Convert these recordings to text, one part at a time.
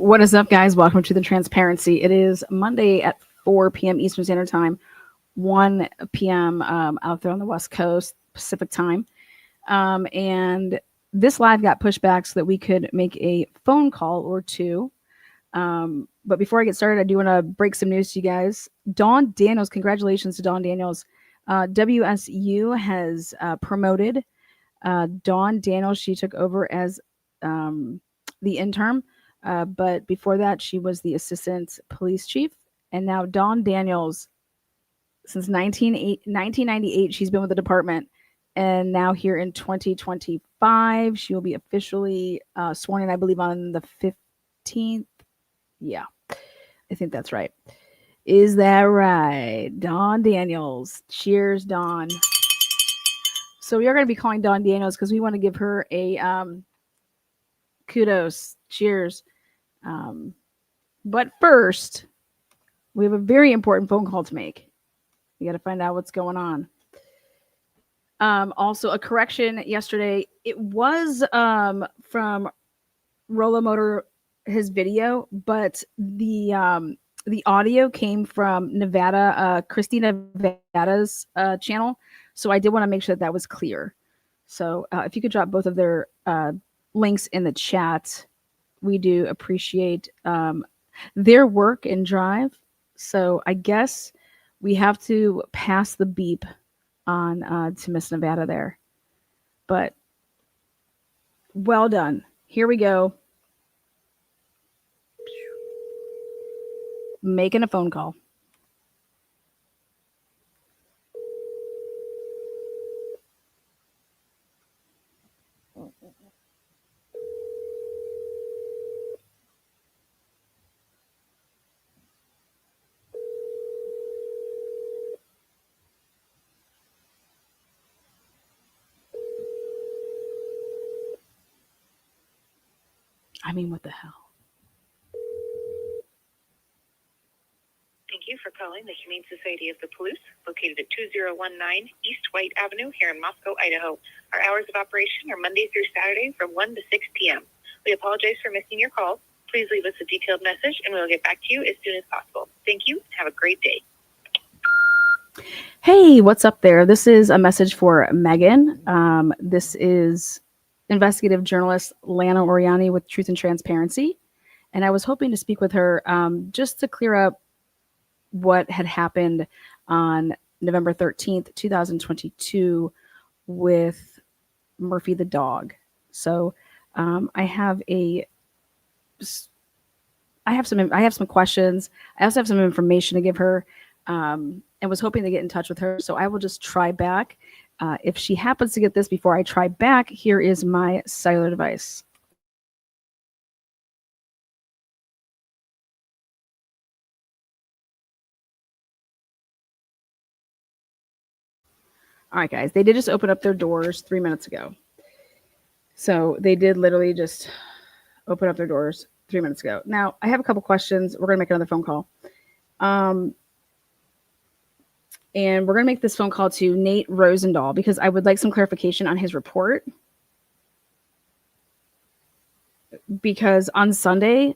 What is up, guys? Welcome to the Transparency. It is Monday at 4 p.m. Eastern Standard Time, 1 p.m. Out there on the West Coast, Pacific Time. And this live got pushed back so that we could make a phone call or two. But before I get started, I do want to break some news to you guys. Dawn Daniels, congratulations to Dawn Daniels. WSU has promoted Dawn Daniels. She took over as the intern. But before that, she was the assistant police chief. And now Dawn Daniels, since 1998, she's been with the department. And now here in 2025, she will be officially sworn in, I believe, on the 15th. Yeah, I think that's right. Is that right? Dawn Daniels. Cheers, Dawn. So we are going to be calling Dawn Daniels because we want to give her a kudos. Cheers. But first, we have a very important phone call to make. We got to find out what's going on. Also, a correction yesterday. It was from Rolo Motor, his video, but the audio came from Nevada, Christina Nevada's channel. So I did want to make sure that was clear. So if you could drop both of their links in the chat, we do appreciate their work and drive. So I guess we have to pass the beep on to Miss Nevada there. But well done. Here we go. Making a phone call. I mean, what the hell? Thank you for calling the Humane Society of the Palouse, located at 2019 East White Avenue here in Moscow, Idaho. Our hours of operation are Monday through Saturday from 1 to 6 p.m. We apologize for missing your call. Please leave us a detailed message and we'll get back to you as soon as possible. Thank you. Have a great day. Hey, what's up there? This is a message for Megan. This is investigative journalist Lana Oriani with Truth and Transparency. And I was hoping to speak with her just to clear up what had happened on November 13th, 2022 with Murphy the dog. So I have some questions. I also have some information to give her and was hoping to get in touch with her. So I will just try back. If she happens to get this before I try back, here is my cellular device. All right, guys, they did just open up their doors 3 minutes ago. So they did literally just open up their doors 3 minutes ago. Now, I have a couple questions. We're going to make another phone call. And we're going to make this phone call to Nate Rosendahl because I would like some clarification on his report. Because on Sunday,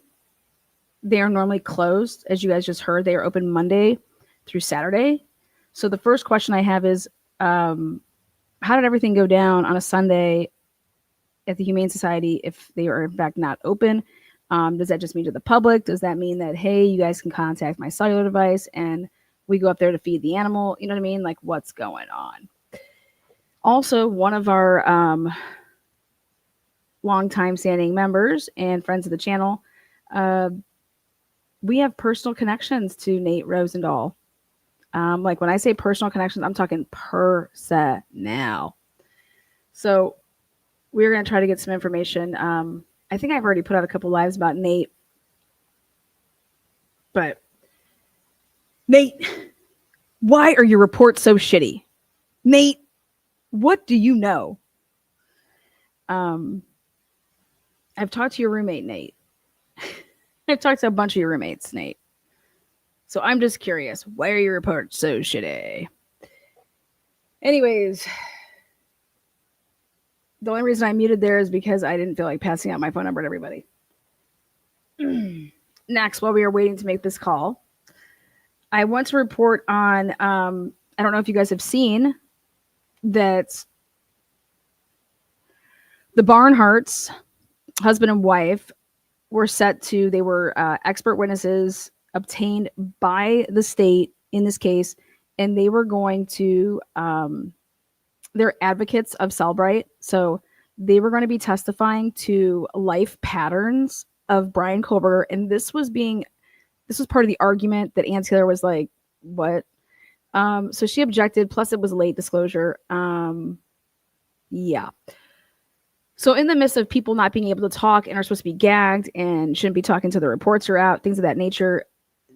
they are normally closed. As you guys just heard, they are open Monday through Saturday. So the first question I have is, how did everything go down on a Sunday at the Humane Society if they are in fact not open? Does that just mean to the public? Does that mean that, hey, you guys can contact my cellular device and we go up there to feed the animal? You know what I mean? Like, what's going on? Also, one of our longtime standing members and friends of the channel, we have personal connections to Nate Rosendahl. Like when I say personal connections, I'm talking personnel. So we're going to try to get some information. I think I've already put out a couple lives about Nate. But Nate, why are your reports so shitty? Nate, what do you know? I've talked to your roommate, Nate. I've talked to a bunch of your roommates, Nate. So I'm just curious, why are your reports so shitty? Anyways, the only reason I muted there is because I didn't feel like passing out my phone number to everybody. Next, while we are waiting to make this call, I want to report on, I don't know if you guys have seen that the Barnharts, husband and wife, were they were expert witnesses obtained by the state in this case, and they were going to, they're advocates of Celebrite. So they were going to be testifying to life patterns of Brian Koberger. And this was part of the argument that Ann Taylor was like, what? So she objected, plus it was late disclosure. Yeah. So in the midst of people not being able to talk and are supposed to be gagged and shouldn't be talking till the reports are out, things of that nature,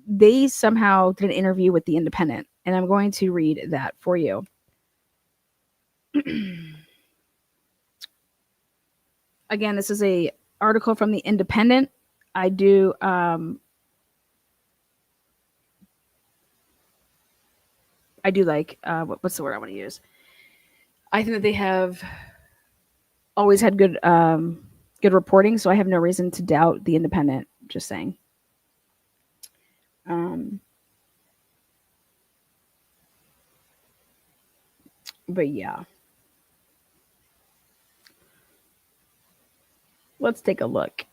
they somehow did an interview with The Independent. And I'm going to read that for you. Again, this is a article from The Independent. I do like what's the word I want to use? I think that they have always had good reporting, so I have no reason to doubt The Independent. Just saying. But yeah, let's take a look.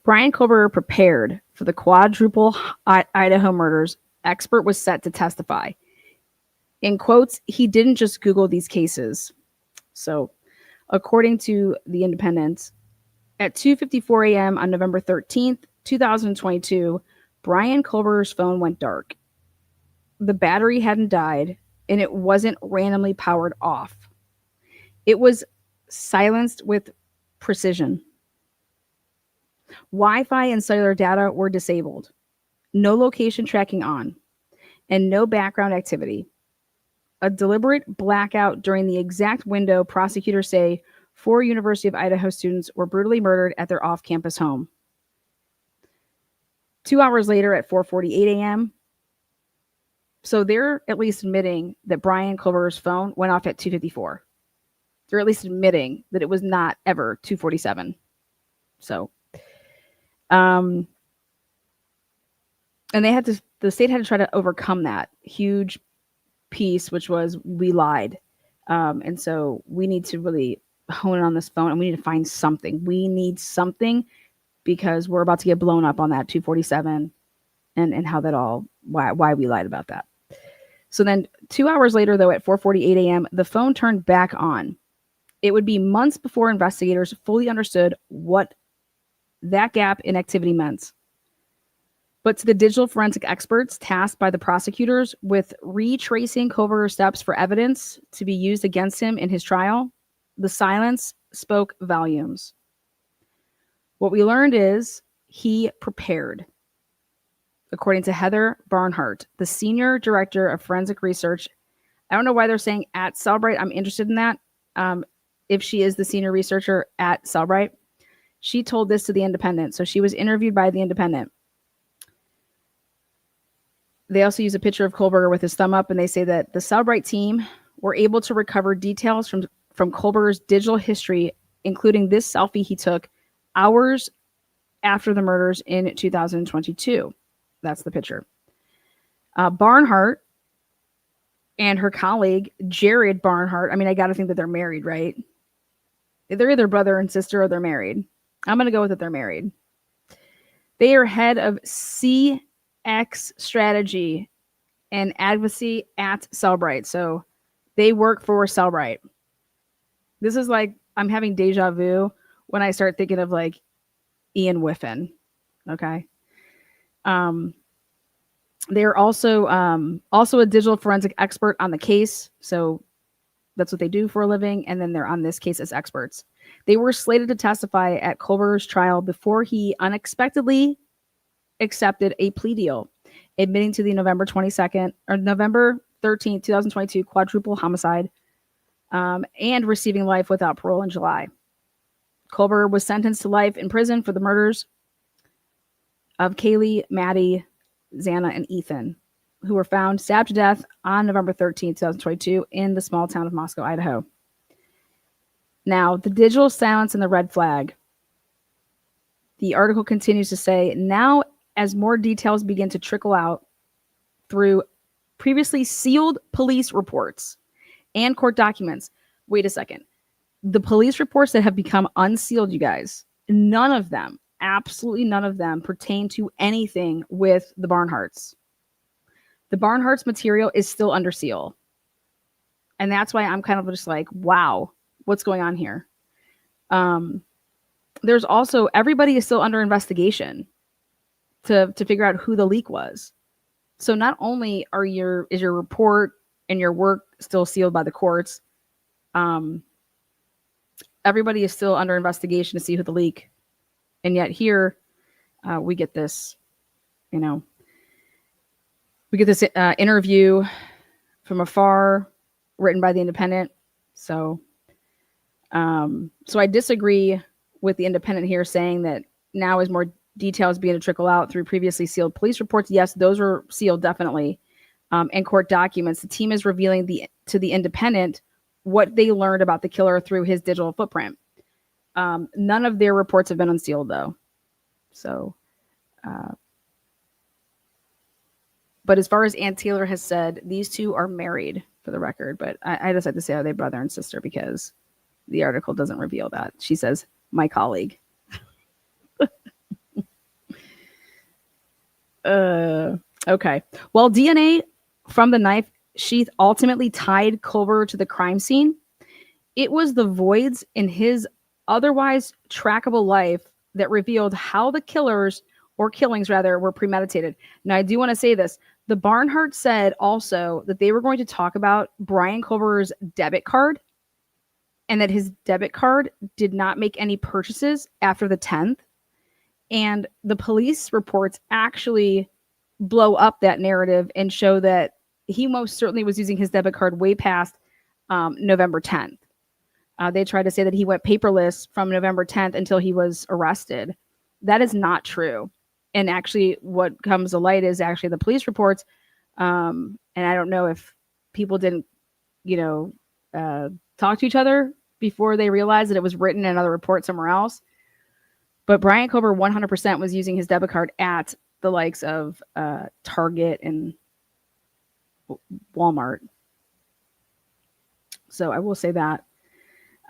Brian Koberger prepared for the quadruple Idaho murders. Expert was set to testify. In quotes, he didn't just Google these cases. So, according to The Independent, at 2:54 a.m. on November 13th, 2022, Brian Koberger's phone went dark. The battery hadn't died, and it wasn't randomly powered off. It was silenced with precision. Wi-Fi and cellular data were disabled. No location tracking on, and no background activity. A deliberate blackout during the exact window prosecutors say 4 University of Idaho students were brutally murdered at their off-campus home. 2 hours later at 4:48 a.m., so they're at least admitting that Brian Koberger's phone went off at 2:54. They're at least admitting that it was not ever 2:47. So, and the state had to try to overcome that huge piece, which was we lied. And so we need to really hone in on this phone, and we need to find something. We need something because we're about to get blown up on that 2:47 and how that all, why we lied about that. So then 2 hours later, though, at 4:48 a.m., the phone turned back on. It would be months before investigators fully understood what that gap in activity meant. But to the digital forensic experts tasked by the prosecutors with retracing Koberger's steps for evidence to be used against him in his trial, the silence spoke volumes. What we learned is he prepared. According to Heather Barnhart, the senior director of forensic research, I don't know why they're saying at Celebrite. I'm interested in that. If she is the senior researcher at Celebrite, she told this to The Independent. So she was interviewed by The Independent. They also use a picture of Koberger with his thumb up, and they say that the Celebrite team were able to recover details from Koberger's digital history, including this selfie he took hours after the murders in 2022. That's the picture. Barnhart and her colleague, Jared Barnhart, I mean, I got to think that they're married, right? They're either brother and sister or they're married. I'm going to go with that they're married. They are head of CX strategy and advocacy at Celebrite. So they work for Celebrite. This is like, I'm having deja vu when I start thinking of like Ian Whiffen. Okay. They're also a digital forensic expert on the case. So that's what they do for a living. And then they're on this case as experts. They were slated to testify at Koberger's trial before he unexpectedly accepted a plea deal, admitting to the November 13th, 2022 quadruple homicide, and receiving life without parole in July. Koberger was sentenced to life in prison for the murders of Kaylee, Maddie, Xana, and Ethan, who were found stabbed to death on November 13th, 2022 in the small town of Moscow, Idaho. Now, the digital silence and the red flag. The article continues to say, now as more details begin to trickle out through previously sealed police reports and court documents. Wait a second. The police reports that have become unsealed, you guys, none of them, absolutely none of them pertain to anything with the Barnharts. The Barnharts material is still under seal. And that's why I'm kind of just like, wow, what's going on here? There's also, everybody is still under investigation to figure out who the leak was. So not only is your report and your work still sealed by the courts, everybody is still under investigation to see who the leak. And yet here we get this, interview from afar written by the Independent. So I disagree with the Independent here saying that now as more details begin to trickle out through previously sealed police reports. Yes, those are sealed definitely. And court documents. The team is revealing to the Independent what they learned about the killer through his digital footprint. None of their reports have been unsealed though. So, but as far as Ann Taylor has said, these two are married for the record, but I just have to say, are they brother and sister? Because the article doesn't reveal that. She says, my colleague. Okay. Well, DNA from the knife sheath ultimately tied Culver to the crime scene. It was the voids in his otherwise trackable life that revealed how the killings were premeditated. Now, I do want to say this. The Barnharts said also that they were going to talk about Brian Culver's debit card and that his debit card did not make any purchases after the 10th. And the police reports actually blow up that narrative and show that he most certainly was using his debit card way past November 10th. They tried to say that he went paperless from November 10th until he was arrested. That is not true. And actually what comes to light is actually the police reports. And I don't know if people didn't, talk to each other before they realized that it was written in another report somewhere else. But Brian Culver 100% was using his debit card at the likes of Target and Walmart. So I will say that.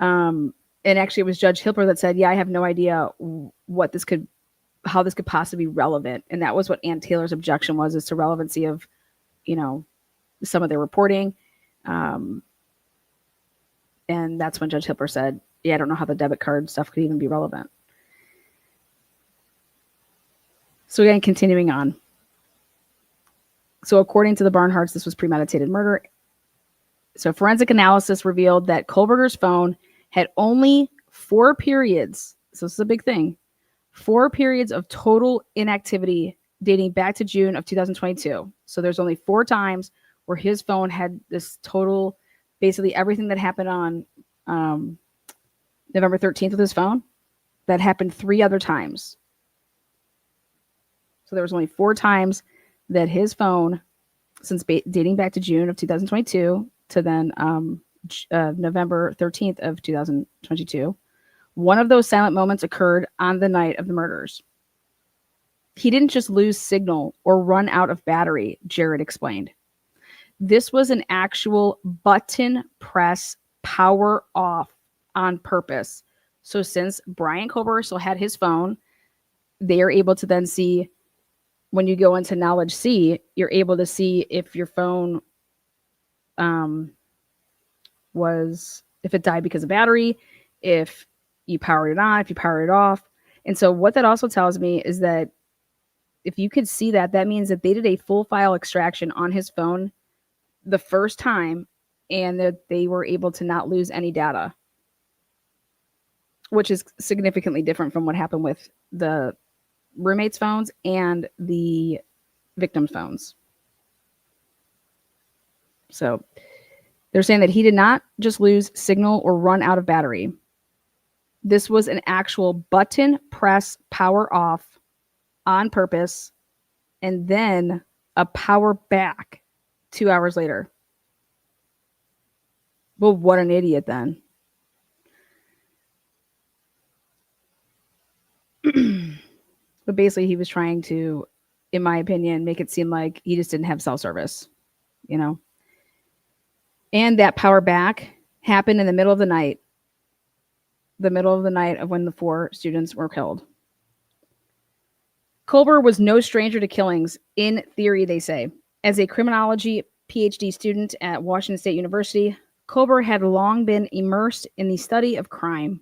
And actually, it was Judge Hilper that said, "Yeah, I have no idea how this could possibly be relevant." And that was what Ann Taylor's objection was, as to relevancy of, some of their reporting. And that's when Judge Hilper said, "Yeah, I don't know how the debit card stuff could even be relevant." So again, continuing on. So according to the Barnharts, this was premeditated murder. So forensic analysis revealed that Kohlberger's phone had only 4 periods. So this is a big thing. 4 periods of total inactivity dating back to June of 2022. So there's only 4 times where his phone had this total, basically everything that happened on November 13th with his phone, that happened 3 other times. So there was only 4 times that his phone, since dating back to June of 2022 to then November 13th of 2022, one of those silent moments occurred on the night of the murders. He didn't just lose signal or run out of battery, Jared explained. This was an actual button press power off on purpose. So since Brian Culver still had his phone, they are able to then see, when you go into Knowledge C, you're able to see if your phone if it died because of battery, if you powered it on, if you powered it off. And so what that also tells me is that if you could see that, that means that they did a full file extraction on his phone the first time, and that they were able to not lose any data, which is significantly different from what happened with the roommates' phones and the victims' phones. So they're saying that he did not just lose signal or run out of battery. This was an actual button press power off on purpose. and then a power back 2 hours later. Well, what an idiot then. But basically, he was trying to, in my opinion, make it seem like he just didn't have cell service, you know? And that power back happened in the middle of the night of when the 4 students were killed. Culber was no stranger to killings, in theory, they say. As a criminology PhD student at Washington State University, Culber had long been immersed in the study of crime.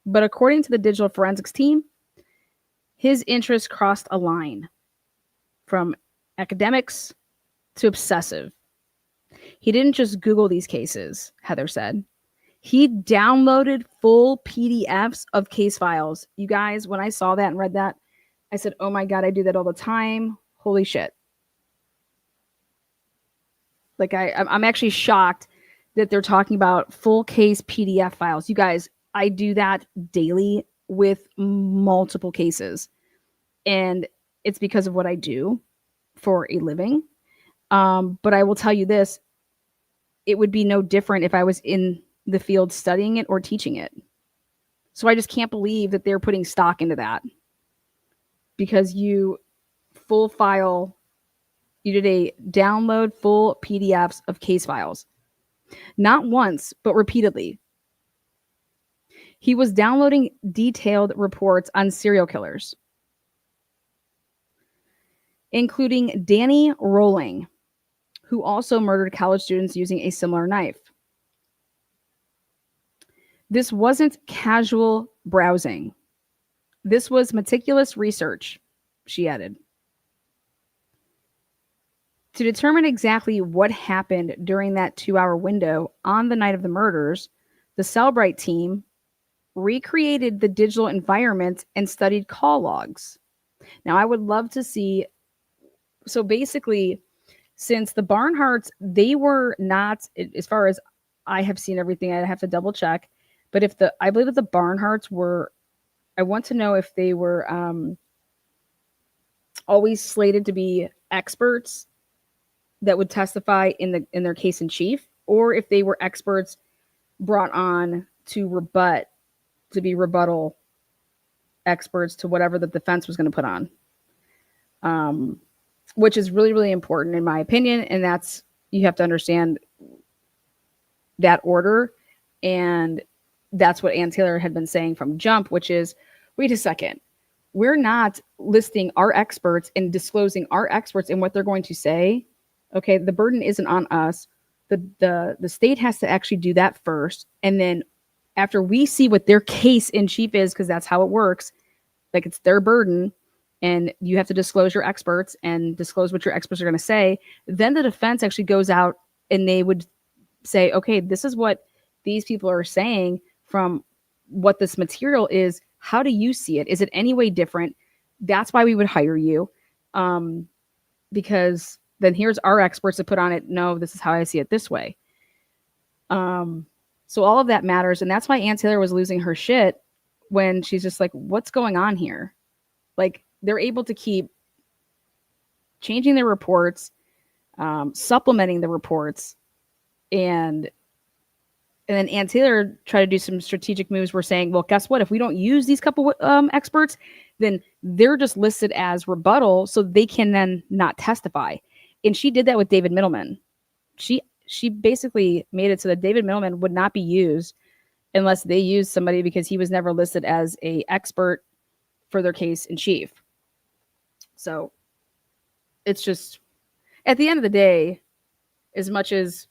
But according to the digital forensics team, his interests crossed a line from academics to obsessive. He didn't just Google these cases, Heather said. He downloaded full PDFs of case files. You guys, when I saw that and read that, I said, oh my God, I do that all the time. Holy shit. Like I'm actually shocked that they're talking about full case PDF files. You guys, I do that daily with multiple cases. And it's because of what I do for a living. But I will tell you this, it would be no different if I was in the field studying it or teaching it. So I just can't believe that they're putting stock into that. Because you did a download full PDFs of case files. Not once, but repeatedly. He was downloading detailed reports on serial killers, including Danny Rolling, who also murdered college students using a similar knife. This wasn't casual browsing. This was meticulous research, she added. To determine exactly what happened during that 2-hour window on the night of the murders, the Celebrite team recreated the digital environment and studied call logs. Now, I would love to see. So basically, since the Barnharts, they were not, as far as I have seen everything, I have to double check. But I believe that the Barnharts were, I want to know if they were always slated to be experts that would testify in their case in chief, or if they were experts brought on to be rebuttal experts to whatever the defense was going to put on, which is really, really important in my opinion. And that's, you have to understand that order. And that's what Ann Taylor had been saying from jump, which is, wait a second, we're not listing our experts and disclosing our experts and what they're going to say. Okay, the burden isn't on us. The state has to actually do that first. And then after we see what their case in chief is, because that's how it works, like it's their burden, and you have to disclose your experts and disclose what your experts are going to say, then the defense actually goes out and they would say, okay, this is what these people are saying from what this material is. How do you see it? Is it any way different? That's why we would hire you. Because then here's our experts to put on it. No, this is how I see it this way. So all of that matters. And that's why Ann Taylor was losing her shit when she's just like, what's going on here? Like, they're able to keep changing their reports, supplementing the reports, and then Ann Taylor tried to do some strategic moves. We're saying, well, guess what? If we don't use these couple experts, then they're just listed as rebuttal, so they can then not testify. And she did that with David Middleman. She basically made it so that David Middleman would not be used unless they used somebody, because he was never listed as a expert for their case in chief. So it's just, at the end of the day, as much as,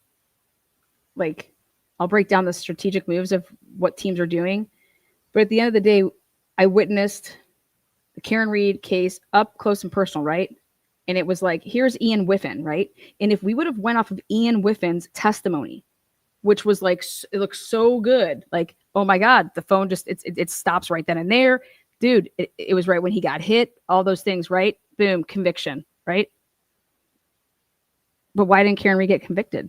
like, I'll break down the strategic moves of what teams are doing, but at the end of the day, I witnessed the Karen Reed case up close and personal, right? And it was like, here's Ian Whiffen, right? And if we would have went off of Ian Whiffen's testimony, which was like, it looks so good, like, oh my God, the phone just, it stops right then and there. Dude, it was right when he got hit, all those things, right? Boom, conviction, right? But why didn't Karen Reed get convicted?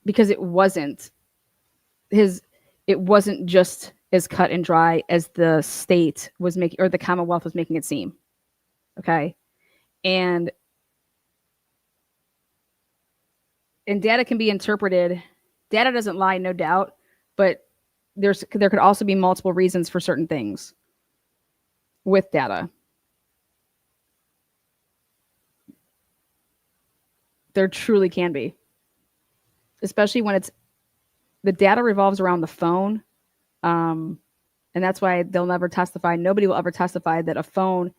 Because it wasn't just as cut and dry as the state was making, or the Commonwealth was making it seem. Okay. And data can be interpreted. Data doesn't lie, no doubt, but there could also be multiple reasons for certain things with data. There truly can be, especially when the data revolves around the phone. And that's why they'll never testify. Nobody will ever testify that a phone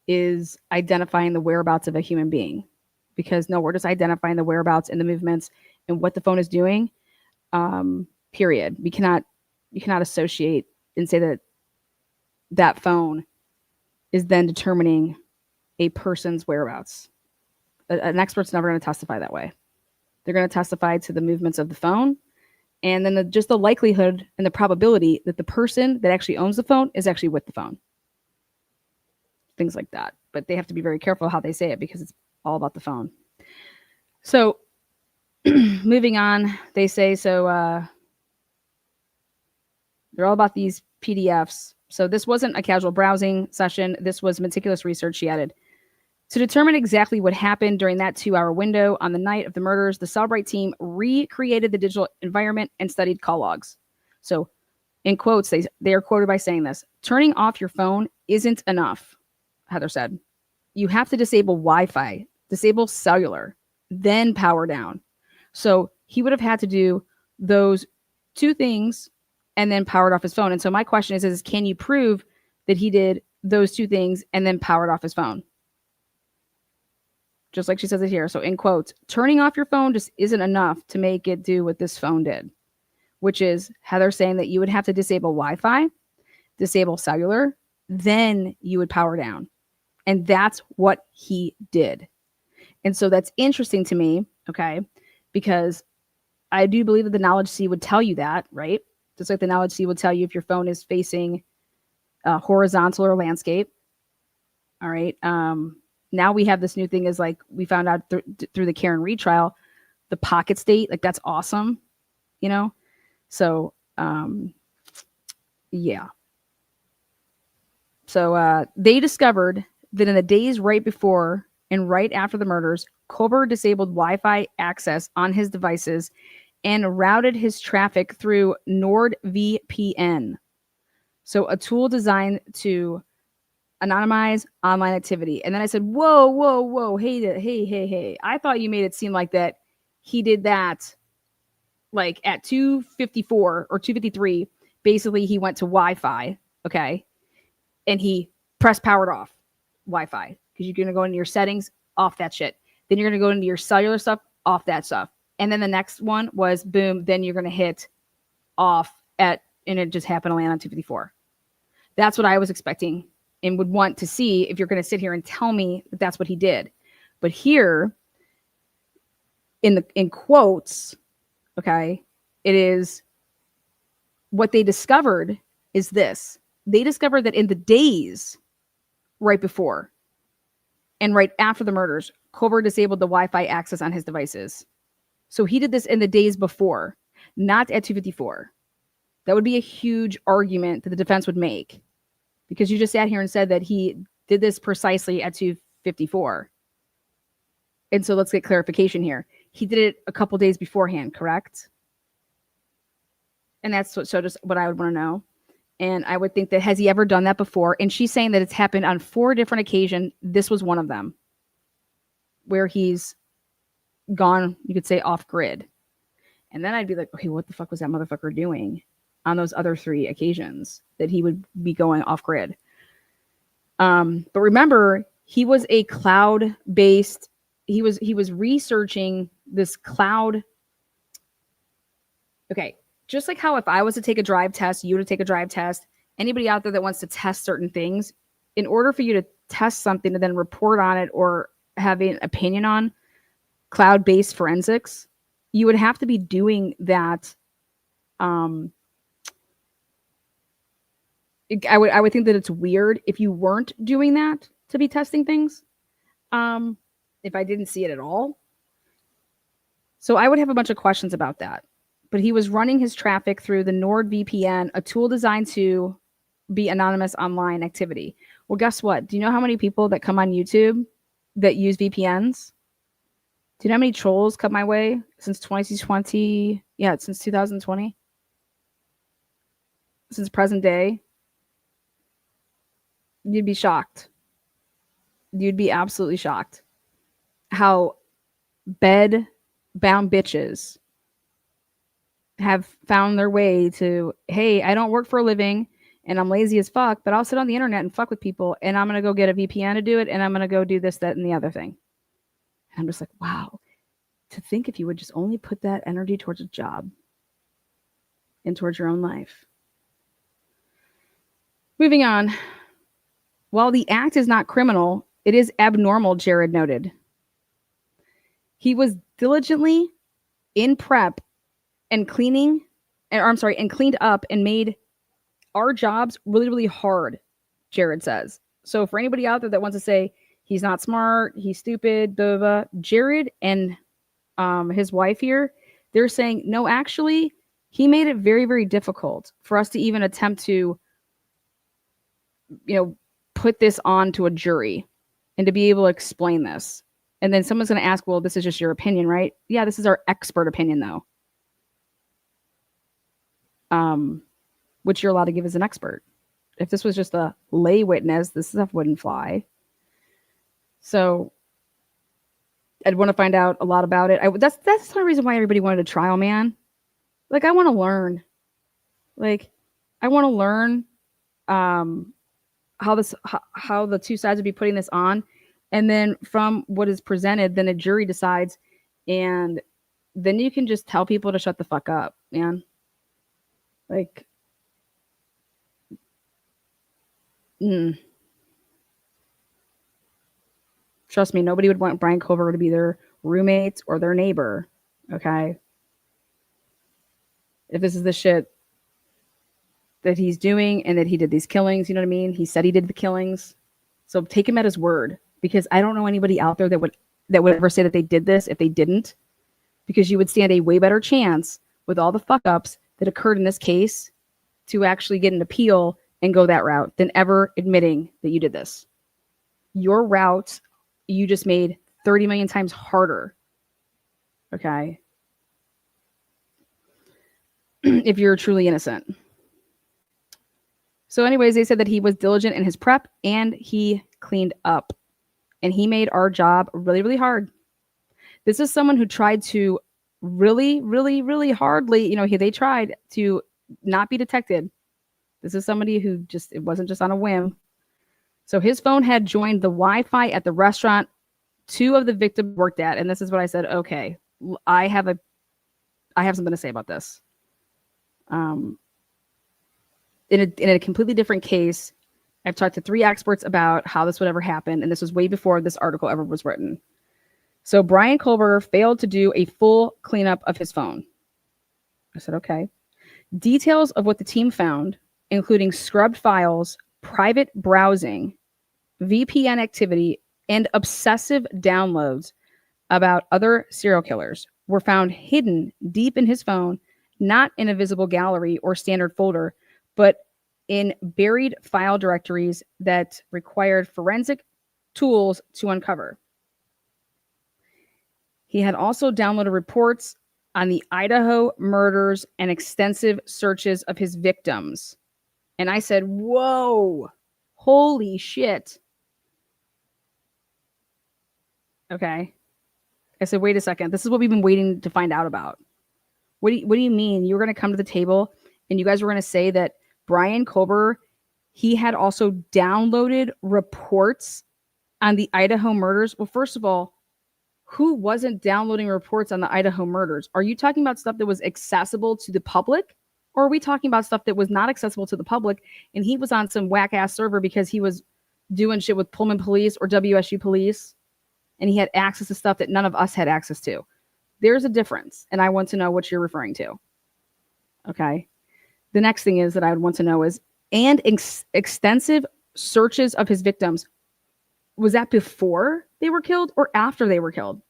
is identifying the whereabouts of a human being, because no, we're just identifying the whereabouts and the movements and what the phone is doing. Period. You cannot associate and say that phone is then determining a person's whereabouts. An expert's never going to testify that way. They're going to testify to the movements of the phone, and then just the likelihood and the probability that the person that actually owns the phone is actually with the phone. Things like that. But they have to be very careful how they say it, because it's all about the phone. So moving on, they say, so they're all about these PDFs. So this wasn't a casual browsing session. This was meticulous research, she added. To determine exactly what happened during that 2-hour window on the night of the murders, the Celebrite team recreated the digital environment and studied call logs. So in quotes, they are quoted by saying this: turning off your phone isn't enough, Heather said. You have to disable Wi-Fi, disable cellular, then power down. So he would have had to do those two things and then powered off his phone. And so my question is can you prove that he did those two things and then powered off his phone? Just like she says it here. So in quotes, turning off your phone just isn't enough to make it do what this phone did, which is Heather saying that you would have to disable Wi-Fi, disable cellular, then you would power down. And that's what he did. And so that's interesting to me, okay, because I do believe that the knowledge sea would tell you that, right? Just like the knowledge sea would tell you if your phone is facing horizontal or landscape. All right. Now we have this new thing, is like we found out through the Karen Reed trial, the pocket state, like that's awesome, you know? So, yeah. So they discovered that in the days right before and right after the murders, Kober disabled Wi-Fi access on his devices and routed his traffic through NordVPN. So a tool designed to anonymize online activity. And then I said, whoa, hey. I thought you made it seem like that he did that like at 2:54 or 2:53. Basically, he went to Wi-Fi, okay? And he pressed powered off Wi-Fi, because you're going to go into your settings, off that shit. Then you're going to go into your cellular stuff, off that stuff. And then the next one was boom, then you're going to hit off and it just happened to land on 254. That's what I was expecting and would want to see if you're going to sit here and tell me that that's what he did. But here in quotes, okay, it is what they discovered is this. They discovered that in the days right before and right after the murders, Kober disabled the Wi-Fi access on his devices. So he did this in the days before, not at 254. That would be a huge argument that the defense would make, because you just sat here and said that he did this precisely at 254. And so let's get clarification here. He did it a couple days beforehand, correct? And that's just what I would want to know. And I would think that, has he ever done that before? And she's saying that it's happened on 4 different occasions. This was one of them, where he's gone, you could say, off grid. And then I'd be like, okay, what the fuck was that motherfucker doing on those other 3 occasions that he would be going off grid? But remember, he was a cloud-based, he was researching this cloud. Okay, just like how if I was to take a drive test, you to take a drive test, anybody out there that wants to test certain things, in order for you to test something and then report on it or have an opinion on cloud-based forensics, you would have to be doing that. I would think that it's weird if you weren't doing that to be testing things. If I didn't see it at all. So I would have a bunch of questions about that. but he was running his traffic through the NordVPN, a tool designed to be anonymous online activity. Well, guess what? Do you know how many people that come on YouTube that use VPNs? Do you know how many trolls come my way since 2020? Yeah, since 2020. Since present day. You'd be shocked. You'd be absolutely shocked how bed-bound bitches have found their way to, hey, I don't work for a living and I'm lazy as fuck, but I'll sit on the internet and fuck with people and I'm going to go get a VPN to do it and I'm going to go do this, that, and the other thing. And I'm just like, wow, to think if you would just only put that energy towards a job and towards your own life. Moving on. While the act is not criminal, it is abnormal, Jared noted. He was diligently in prep and cleaned up and made our jobs really, really hard, Jared says. So for anybody out there that wants to say he's not smart, he's stupid, blah, blah, blah, Jared and his wife here, they're saying, no, actually, he made it very, very difficult for us to even attempt to, put this on to a jury and to be able to explain this. And then someone's going to ask, well, this is just your opinion, right? Yeah, this is our expert opinion, though. Which you're allowed to give as an expert. If this was just a lay witness, this stuff wouldn't fly. So I'd want to find out a lot about it. That's the only reason why everybody wanted a trial, man. Like, I want to learn. Like, I want to learn how the two sides would be putting this on. And then from what is presented, then a jury decides. And then you can just tell people to shut the fuck up, man. Like, trust me, nobody would want Brian Culver to be their roommate or their neighbor. Okay. If this is the shit that he's doing and that he did these killings, you know what I mean? He said he did the killings. So take him at his word, because I don't know anybody out there that would ever say that they did this if they didn't, because you would stand a way better chance with all the fuck ups that occurred in this case to actually get an appeal and go that route than ever admitting that you did this. Your route, you just made 30 million times harder. Okay. If you're truly innocent. So anyways, they said that he was diligent in his prep and he cleaned up and he made our job really, really hard. This is someone who tried to really, really, really hardly, they tried to not be detected. This is somebody who it wasn't just on a whim. So his phone had joined the Wi-Fi at the restaurant two of the victims worked at. And this is what I said. Okay, I have something to say about this. In a completely different case, I've talked to 3 experts about how this would ever happen. And this was way before this article ever was written. So Brian Culver failed to do a full cleanup of his phone. I said, okay. Details of what the team found, including scrubbed files, private browsing, VPN activity, and obsessive downloads about other serial killers, were found hidden deep in his phone, not in a visible gallery or standard folder, but in buried file directories that required forensic tools to uncover. He had also downloaded reports on the Idaho murders and extensive searches of his victims. And I said, whoa, holy shit. Okay. I said, wait a second. This is what we've been waiting to find out about. What do you mean? You were going to come to the table and you guys were going to say that Brian Culver, he had also downloaded reports on the Idaho murders? Well, first of all, who wasn't downloading reports on the Idaho murders? Are you talking about stuff that was accessible to the public? Or are we talking about stuff that was not accessible to the public and he was on some whack-ass server because he was doing shit with Pullman police or WSU police and he had access to stuff that none of us had access to? There's a difference, and I want to know what you're referring to. Okay. The next thing is that I would want to know is, and extensive searches of his victims. Was that before they were killed or after they were killed?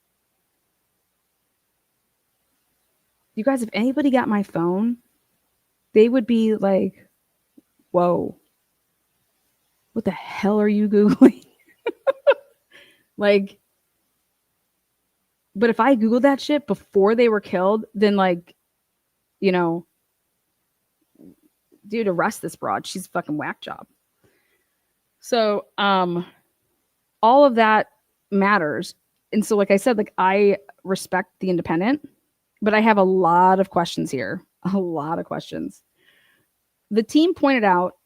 You guys, if anybody got my phone, they would be like, whoa, what the hell are you Googling? Like, but if I Googled that shit before they were killed, then like, you know, dude, arrest this broad. She's a fucking whack job. So, all of that matters. And so, like I said, like I respect the independent, but I have a lot of questions here. A lot of questions. The team pointed out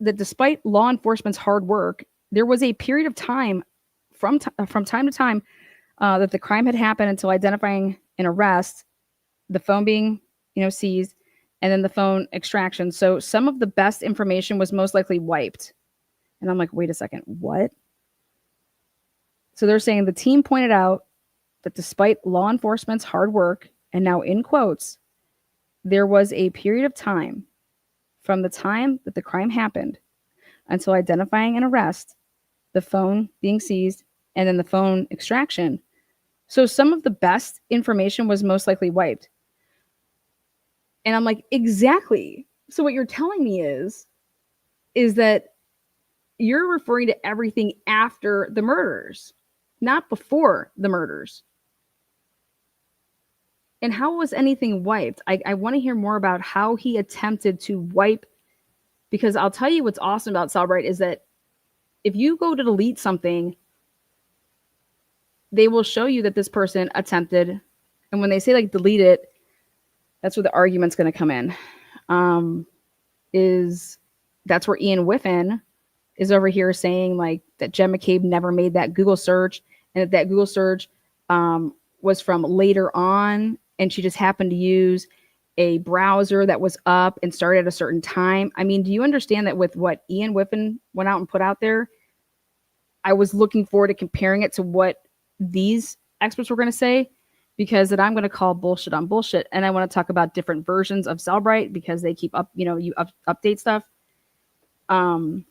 that despite law enforcement's hard work, there was a period of time from time to time that the crime had happened until identifying an arrest, the phone being, seized, and then the phone extraction. So some of the best information was most likely wiped. And I'm like, wait a second, what? So they're saying the team pointed out that despite law enforcement's hard work, and now in quotes, there was a period of time from the time that the crime happened until identifying an arrest, the phone being seized, and then the phone extraction. So some of the best information was most likely wiped. And I'm like, exactly. So what you're telling me is that you're referring to everything after the murders, not before the murders. And how was anything wiped? I want to hear more about how he attempted to wipe, because I'll tell you what's awesome about Celebrite is that if you go to delete something, they will show you that this person attempted. And when they say like delete it, that's where the argument's going to come in. That's where Ian Whiffen is over here saying like that Jen McCabe never made that Google search, and that Google search was from later on, and she just happened to use a browser that was up and started at a certain time. I mean, do you understand that with what Ian Whiffen went out and put out there, I was looking forward to comparing it to what these experts were going to say, because that I'm going to call bullshit on bullshit. And I want to talk about different versions of Celebrite because they keep up, you update stuff. But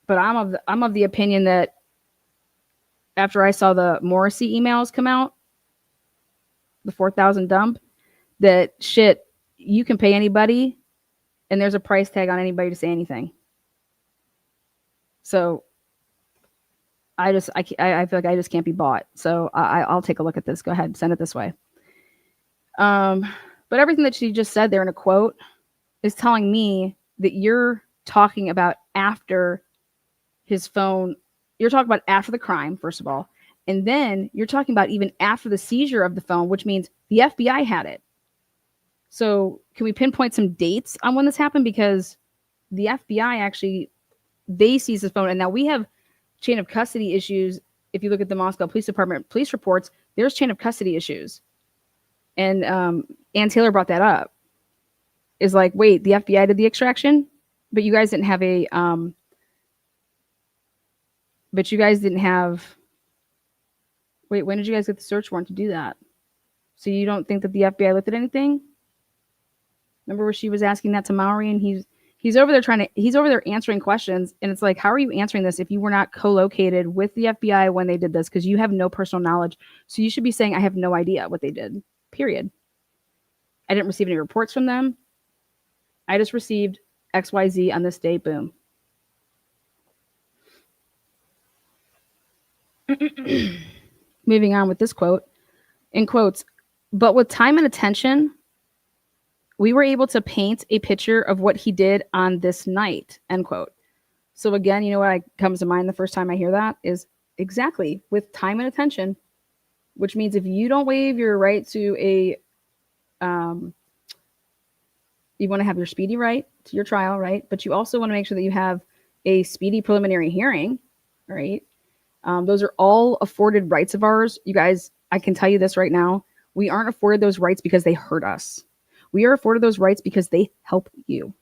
I'm of the opinion that after I saw the Morrissey emails come out, the 4,000 dump, that shit, you can pay anybody and there's a price tag on anybody to say anything. So I feel like I just can't be bought. So I'll take a look at this. Go ahead, send it this way. But everything that she just said there in a quote is telling me that you're talking about after his phone. You're talking about after the crime, first of all. And then you're talking about even after the seizure of the phone, which means the FBI had it. So can we pinpoint some dates on when this happened? Because the FBI actually, they seized his phone. And now we have chain of custody issues. If you look at the Moscow Police Department police reports, there's chain of custody issues. And Ann Taylor brought that up. Is like, wait, the FBI did the extraction, but you guys didn't have a wait, when did you guys get the search warrant to do that? So you don't think that the FBI looked at anything? Remember where she was asking that to Maury, and he's over there answering questions, and it's like, how are you answering this if you were not co-located with the FBI when they did this? Because you have no personal knowledge. So you should be saying, I have no idea what they did, period. I didn't receive any reports from them. I just received XYZ on this day, boom. Moving on with this quote, in quotes, but with time and attention, we were able to paint a picture of what he did on this night, end quote. So again, you know what comes to mind the first time I hear that is exactly with time and attention, which means if you don't waive your right to a, you want to have your speedy right to your trial, right? But you also want to make sure that you have a speedy preliminary hearing, right? Those are all afforded rights of ours. You guys, I can tell you this right now. We aren't afforded those rights because they hurt us. We are afforded those rights because they help you.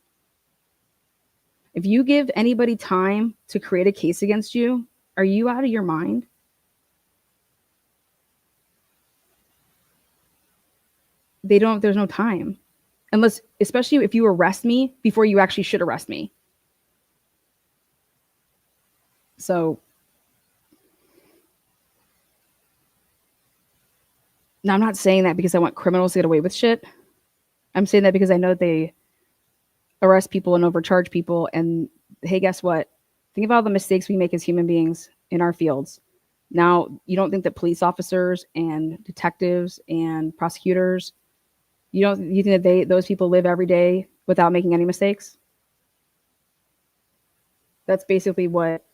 If you give anybody time to create a case against you, are you out of your mind? There's no time. Unless, especially if you arrest me before you actually should arrest me. So Now, I'm not saying that because I want criminals to get away with shit. I'm saying that because I know that they arrest people and overcharge people. And hey, guess what? Think of all the mistakes we make as human beings in our fields. Now, you don't think that police officers and detectives and prosecutors, you think that those people live every day without making any mistakes? That's basically what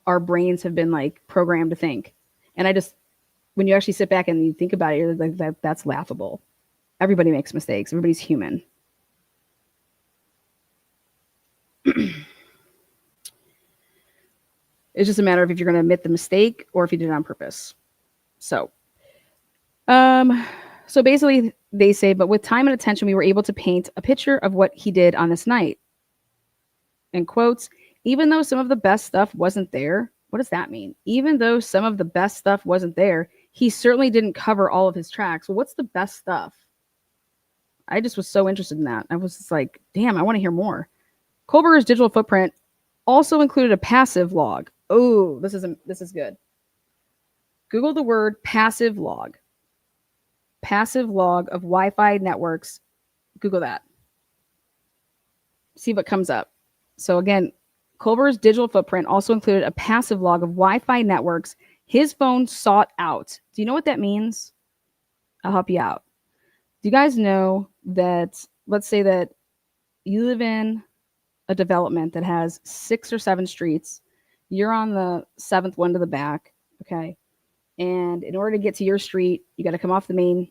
our brains have been like programmed to think. And when you actually sit back and you think about it, you're like, that's laughable. Everybody makes mistakes. Everybody's human. It's just a matter of if you're going to admit the mistake or if you did it on purpose. So basically they say, but with time and attention, we were able to paint a picture of what he did on this night. In quotes, even though some of the best stuff wasn't there. What does that mean? Even though some of the best stuff wasn't there, he certainly didn't cover all of his tracks. Well, what's the best stuff? I just was so interested in that. I was just like, damn, I want to hear more. Kohlberger's digital footprint also included a passive log. Oh, this is good. Google the word passive log. Passive log of Wi-Fi networks. Google that. See what comes up. So again, Kohlberger's digital footprint also included a passive log of Wi-Fi networks his phone sought out. Do you know what that means? I'll help you out. Do you guys know that, let's say that you live in a development that has 6 or 7 streets. You're on the 7th one to the back, okay? And in order to get to your street, you got to come off the main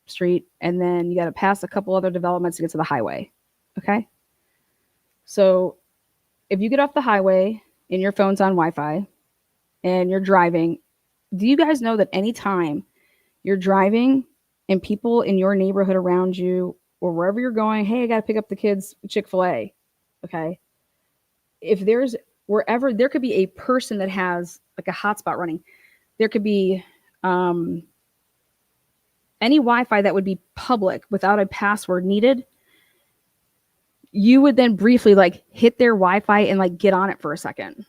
street, and then you got to pass a couple other developments to get to the highway, okay? So if you get off the highway and your phone's on Wi-Fi and you're driving, do you guys know that anytime you're driving and people in your neighborhood around you or wherever you're going, hey, I got to pick up the kids Chick-fil-A, okay? If there's wherever, there could be a person that has like a hotspot running. There could be any Wi-Fi that would be public without a password needed. You would then briefly like hit their Wi-Fi and like get on it for a second.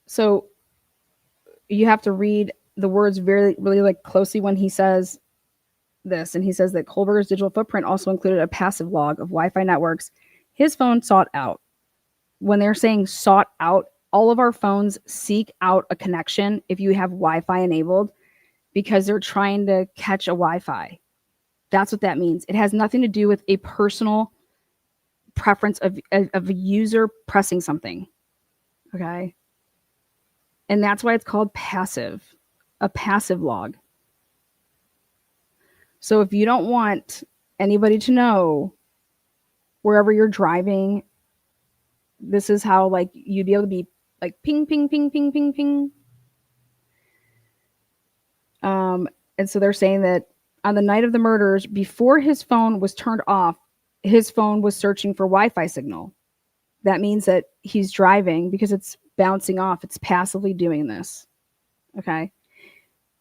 So you have to read the words very, really like closely when he says this. And he says that Kohlberger's digital footprint also included a passive log of Wi-Fi networks his phone sought out. When they're saying sought out, all of our phones seek out a connection if you have Wi-Fi enabled because they're trying to catch a Wi-Fi. That's what that means. It has nothing to do with a personal preference of a user pressing something. Okay? And that's why it's called passive, a passive log. So if you don't want anybody to know wherever you're driving, this is how like you'd be able to be like ping, ping, ping, ping, ping, ping. And so they're saying that on the night of the murders, before his phone was turned off, his phone was searching for Wi-Fi signal. That means that he's driving because it's bouncing off. It's passively doing this. Okay.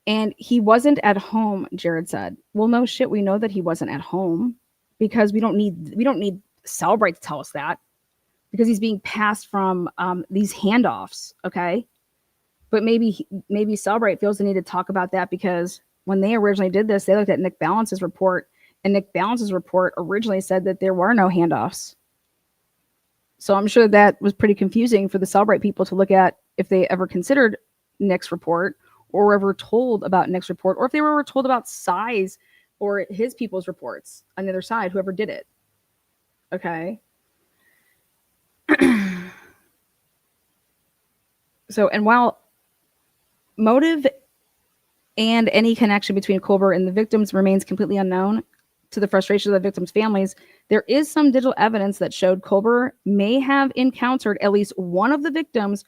And he wasn't at home, Jared said. Well, no shit. We know that he wasn't at home because we don't need Celebrite to tell us that because he's being passed from these handoffs. Okay. But maybe Celebrite feels the need to talk about that because when they originally did this, they looked at Nick Balance's report, and Nick Balance's report originally said that there were no handoffs. So I'm sure that was pretty confusing for the Celebrite people to look at if they ever considered Nick's report or were ever told about Nick's report, or if they were ever told about Cy's or his people's reports on the other side, whoever did it. Okay. So, and while motive and any connection between Kohlberger and the victims remains completely unknown to the frustration of the victims' families, there is some digital evidence that showed Kohlberger may have encountered at least one of the victims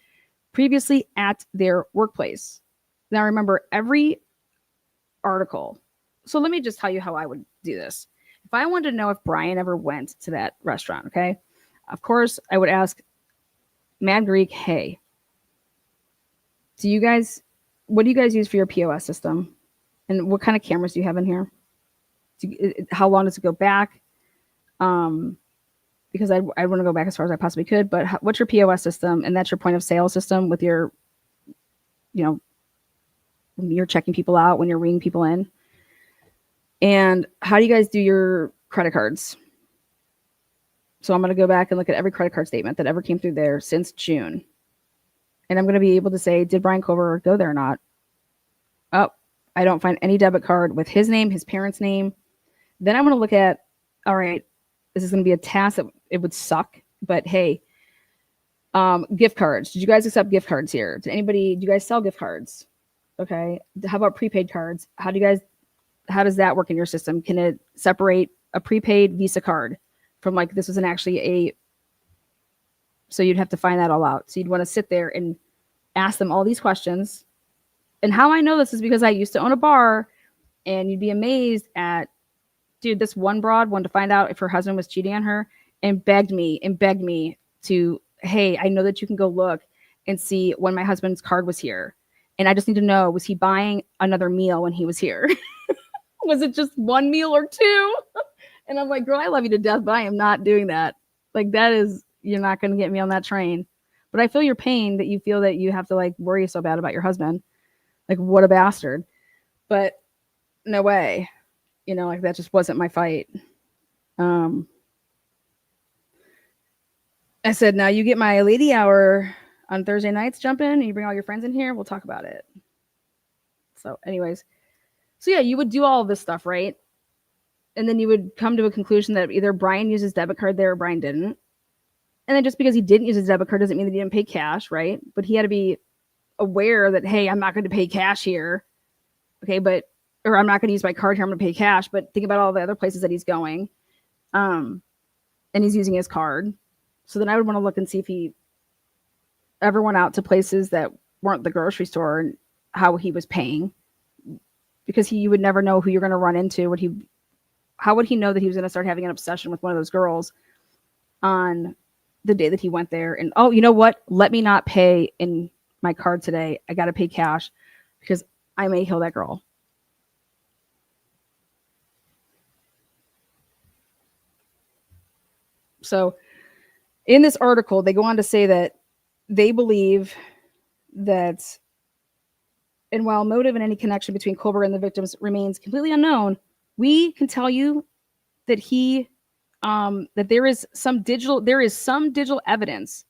previously at their workplace. Now, remember, every article. So let me just tell you how I would do this. If I wanted to know if Brian ever went to that restaurant, okay, of course, I would ask Mad Greek, hey, what do you guys use for your POS system? And what kind of cameras do you have in here? How long does it go back? And because I want to go back as far as I possibly could, but what's your POS system? And that's your point of sale system with your, you know, when you're checking people out, when you're ringing people in. And how do you guys do your credit cards? So I'm going to go back and look at every credit card statement that ever came through there since June. And I'm going to be able to say, did Brian Culver go there or not? Oh, I don't find any debit card with his name, his parents' name. Then I'm going to look at, all right, this is going to be a task that it would suck, but hey, gift cards. Did you guys accept gift cards here? Do you guys sell gift cards? Okay. How about prepaid cards? How does that work in your system? Can it separate a prepaid Visa card from like, this isn't actually so you'd have to find that all out. So you'd want to sit there and ask them all these questions. And how I know this is because I used to own a bar, and you'd be amazed at, dude, this one broad wanted to find out if her husband was cheating on her and begged me to, hey, I know that you can go look and see when my husband's card was here. And I just need to know, was he buying another meal when he was here? Was it just one meal or two? And I'm like, girl, I love you to death, but I am not doing that. Like, you're not going to get me on that train. But I feel your pain that you feel that you have to like worry so bad about your husband. Like, what a bastard. But no way. You know, like, that just wasn't my fight. I said, now you get my lady hour on Thursday nights, jump in, and you bring all your friends in here. We'll talk about it. So anyways, so yeah, you would do all of this stuff, right? And then you would come to a conclusion that either Brian used his debit card there or Brian didn't. And then just because he didn't use his debit card doesn't mean that he didn't pay cash, right? But he had to be aware that, hey, I'm not going to pay cash here. Okay, or I'm not going to use my card here, I'm going to pay cash. But think about all the other places that he's going. And he's using his card. So then I would want to look and see if he ever went out to places that weren't the grocery store and how he was paying. Because you would never know who you're going to run into. How would he know that he was going to start having an obsession with one of those girls on the day that he went there? And, oh, you know what? Let me not pay in my card today. I got to pay cash because I may kill that girl. So in this article, they go on to say that they believe that, and while motive and any connection between Culver and the victims remains completely unknown, we can tell you that that there is some digital evidence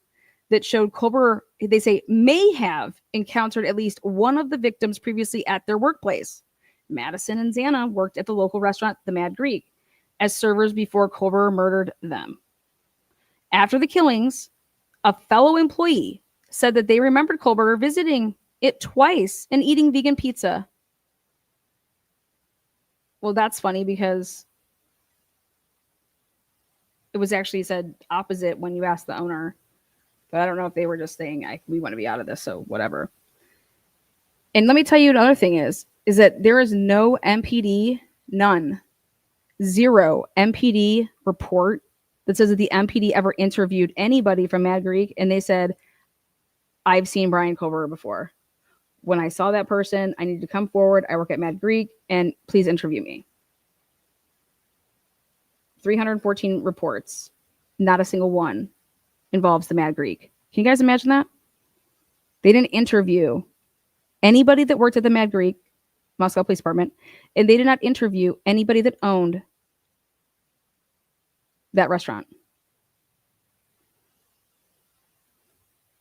that showed Culver, they say, may have encountered at least one of the victims previously at their workplace. Madison and Xana worked at the local restaurant, the Mad Greek, as servers before Culver murdered them. After the killings, a fellow employee said that they remembered Culver visiting it twice and eating vegan pizza. Well, that's funny because it was actually said opposite when you asked the owner. But I don't know if they were just saying, we want to be out of this, so whatever. And let me tell you another thing is that there is no MPD, none, zero MPD report that says that the MPD ever interviewed anybody from Mad Greek and they said, I've seen Brian Culver before. When I saw that person, I need to come forward. I work at Mad Greek and please interview me. 314 reports. Not a single one involves the Mad Greek. Can you guys imagine that? They didn't interview anybody that worked at the Mad Greek, Moscow Police Department, and they did not interview anybody that owned that restaurant.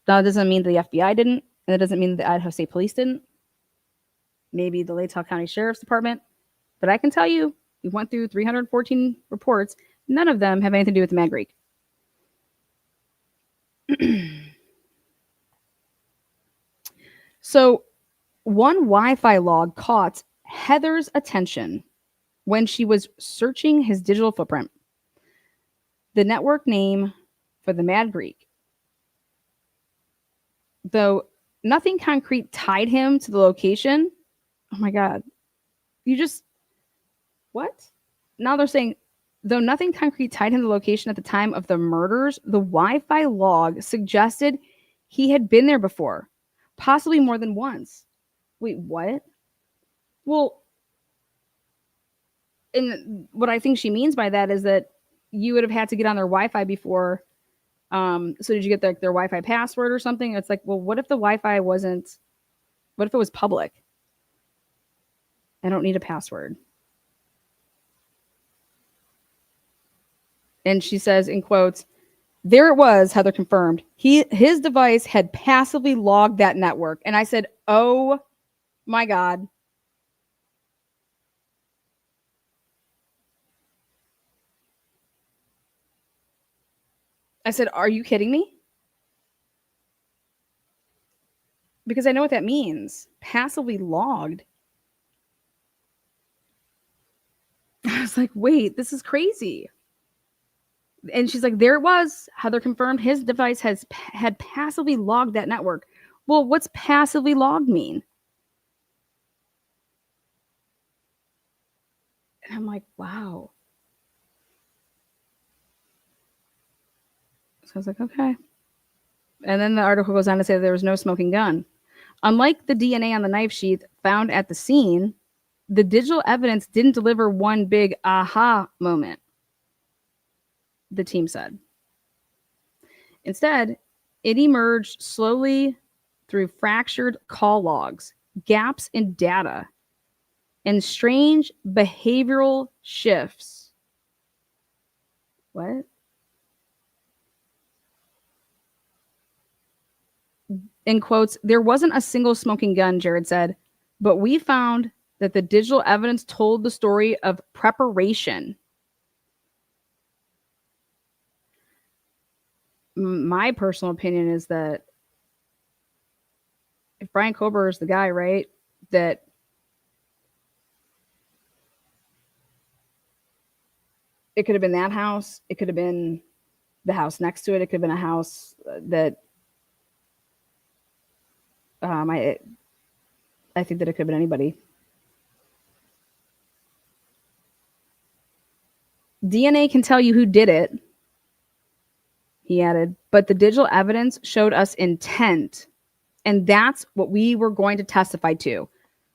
Now, that doesn't mean the FBI didn't, and it doesn't mean the Idaho State Police didn't. Maybe the Latah County Sheriff's Department. But I can tell you, we went through 314 reports. None of them have anything to do with the Mad Greek. So, one Wi-Fi log caught Heather's attention when she was searching his digital footprint. The network name for the Mad Greek, though nothing concrete tied him to the location. Oh my God. What? Now they're saying, though nothing concrete tied him to the location at the time of the murders, the Wi-Fi log suggested he had been there before, possibly more than once. Wait, what? Well, and what I think she means by that is that you would have had to get on their Wi-Fi before. So did you get their Wi-Fi password or something? It's like, well, what if the Wi-Fi wasn't, what if it was public? I don't need a password. And she says in quotes, there it was, Heather confirmed. His device had passively logged that network. And I said, oh my God. I said, are you kidding me? Because I know what that means. Passively logged. I was like, wait, this is crazy. And she's like, there it was. Heather confirmed his device had passively logged that network. Well, what's passively logged mean? And I'm like, wow. So I was like, okay. And then the article goes on to say that there was no smoking gun. Unlike the DNA on the knife sheath found at the scene, the digital evidence didn't deliver one big aha moment, the team said. Instead, it emerged slowly through fractured call logs, gaps in data, and strange behavioral shifts. What? In quotes, there wasn't a single smoking gun, Jared said, but we found that the digital evidence told the story of preparation. My personal opinion is that if Brian Kober is the guy, right, that it could have been that house. It could have been the house next to it. It could have been a house that I think that it could have been anybody. DNA can tell you who did it, he added, but the digital evidence showed us intent. And that's what we were going to testify to.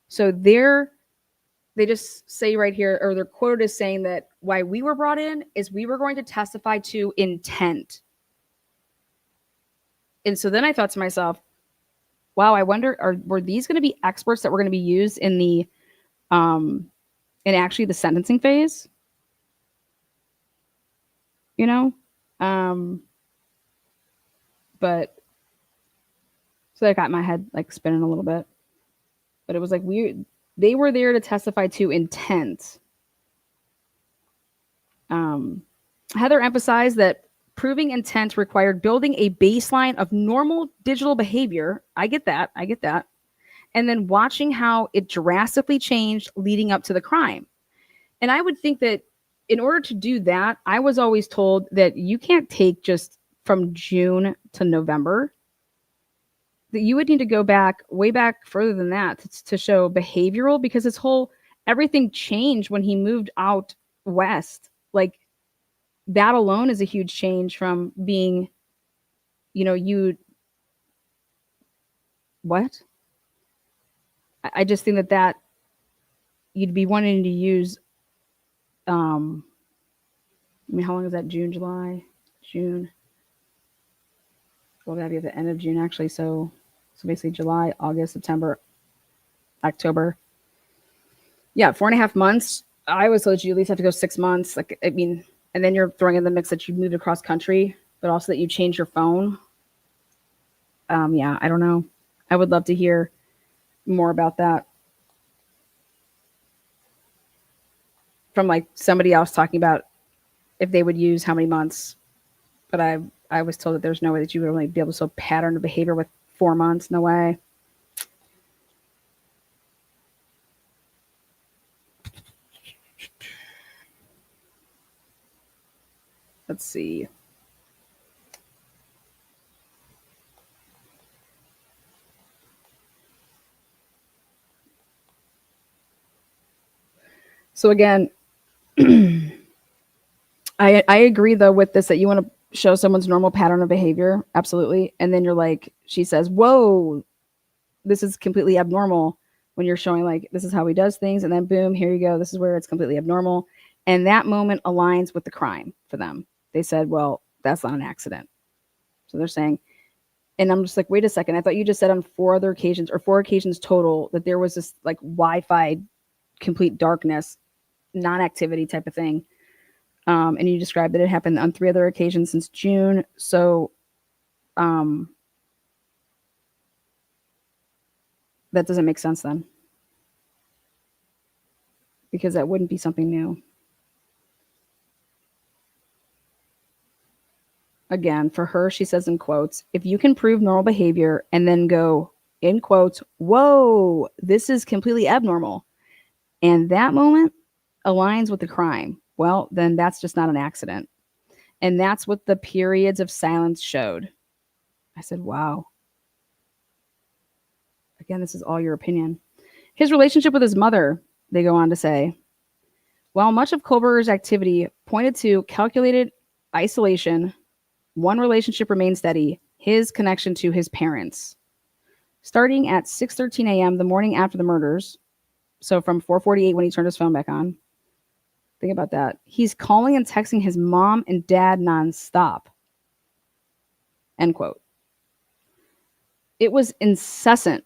So they just say right here, or their quote is saying that why we were brought in is we were going to testify to intent. And so then I thought to myself, wow, I wonder, were these going to be experts that were going to be used in the, in actually the sentencing phase? You know? But so that got my head like spinning a little bit. But it was like weird. They were there to testify to intent. Heather emphasized that proving intent required building a baseline of normal digital behavior. I get that. And then watching how it drastically changed leading up to the crime. And I would think that in order to do that, I was always told that you can't take just from June to November, that you would need to go back way back further than that to show behavioral, because everything changed when he moved out west. Like that alone is a huge change from being, what? I just think that you'd be wanting to use, how long is that? June. Well, that'd be at the end of June, actually. So basically July, August, September, October. Yeah, 4.5 months. I was told you at least have to go 6 months. And then you're throwing in the mix that you moved across country, but also that you changed your phone. Yeah, I don't know. I would love to hear more about that from like somebody else talking about if they would use how many months. But I was told that there's no way that you would only be able to show pattern of behavior with 4 months. No way. Let's see. So again, I agree though with this, that you want to show someone's normal pattern of behavior. Absolutely. And then you're like, she says, whoa, this is completely abnormal, when you're showing like, this is how he does things. And then boom, here you go. This is where it's completely abnormal. And that moment aligns with the crime for them. They said, well, that's not an accident. So they're saying, and I'm just like, wait a second. I thought you just said on 4 occasions total that there was this like Wi-Fi complete darkness, non-activity type of thing. And you described that it happened on 3 other occasions since June. So that doesn't make sense then. Because that wouldn't be something new. Again, for her, she says in quotes, if you can prove normal behavior and then go, in quotes, whoa, this is completely abnormal, and that moment aligns with the crime, well, then that's just not an accident. And that's what the periods of silence showed. I said, wow. Again, this is all your opinion. His relationship with his mother, they go on to say, while much of Kohlberger's activity pointed to calculated isolation, one relationship remained steady, his connection to his parents. Starting at 6:13 a.m. the morning after the murders, so from 4:48 when he turned his phone back on, think about that. He's calling and texting his mom and dad nonstop. End quote. It was incessant,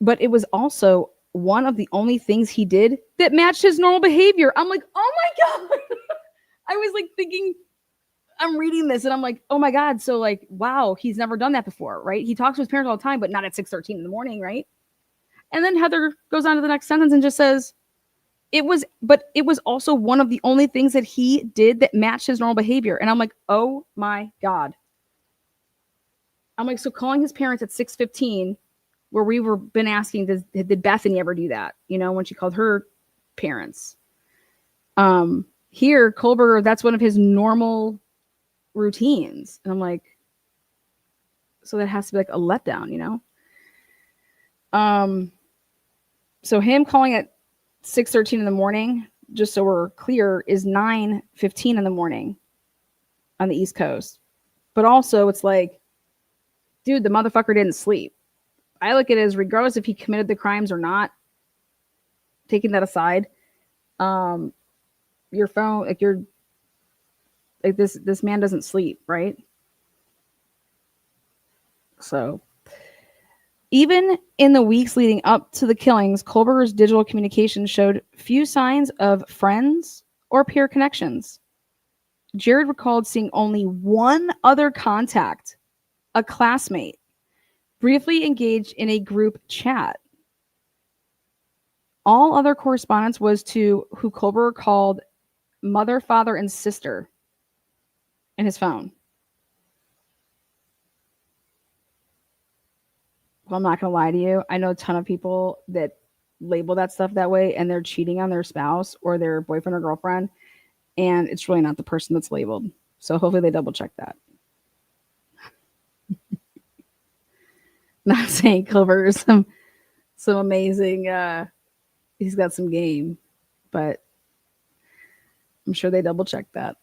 but it was also one of the only things he did that matched his normal behavior. I'm like, oh my God. I was like thinking, I'm reading this and I'm like, oh my God. So like, wow, he's never done that before, right? He talks to his parents all the time, but not at 6:13 in the morning, right? And then Heather goes on to the next sentence and just says, it was also one of the only things that he did that matched his normal behavior. And I'm like, oh my God. I'm like, so calling his parents at 6:15, where we were been asking, did Bethany ever do that? You know, when she called her parents. Here, Kohlberger, that's one of his normal routines. And I'm like, so that has to be like a letdown, you know? So him calling at 6:13 in the morning, just so we're clear, is 9:15 in the morning on the East Coast. But also it's like, dude, the motherfucker didn't sleep. I look at it as regardless if he committed the crimes or not, taking that aside, your phone, like you're like this man doesn't sleep, right? So even in the weeks leading up to the killings, Kohlberger's digital communication showed few signs of friends or peer connections. Jared recalled seeing only one other contact, a classmate, briefly engaged in a group chat. All other correspondence was to who Kohlberger called mother, father, and sister in his phone. Well, I'm not going to lie to you. I know a ton of people that label that stuff that way and they're cheating on their spouse or their boyfriend or girlfriend. And it's really not the person that's labeled. So hopefully they double check that. Not saying Kohlberger's some amazing, he's got some game, but I'm sure they double check that.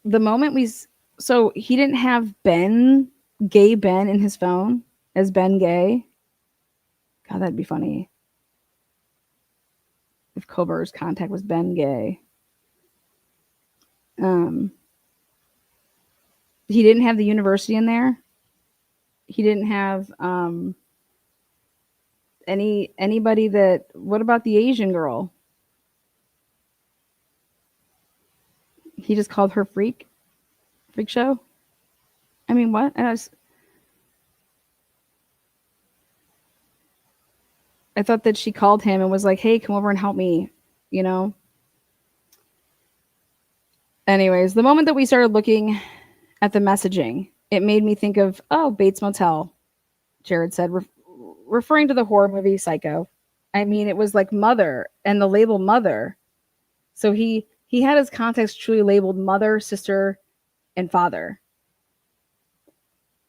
The moment so he didn't have gay Ben in his phone as Ben Gay. God, that'd be funny. If Kohlberger's contact was Ben Gay. He didn't have the university in there. He didn't have anybody that, what about the Asian girl? He just called her freak show. I mean, what? I thought that she called him and was like, hey, come over and help me, you know? Anyways, the moment that we started looking at the messaging, it made me think of, Bates Motel, Jared said, referring to the horror movie Psycho. I mean, it was like mother and the label mother. So he had his contacts truly labeled mother, sister, and father.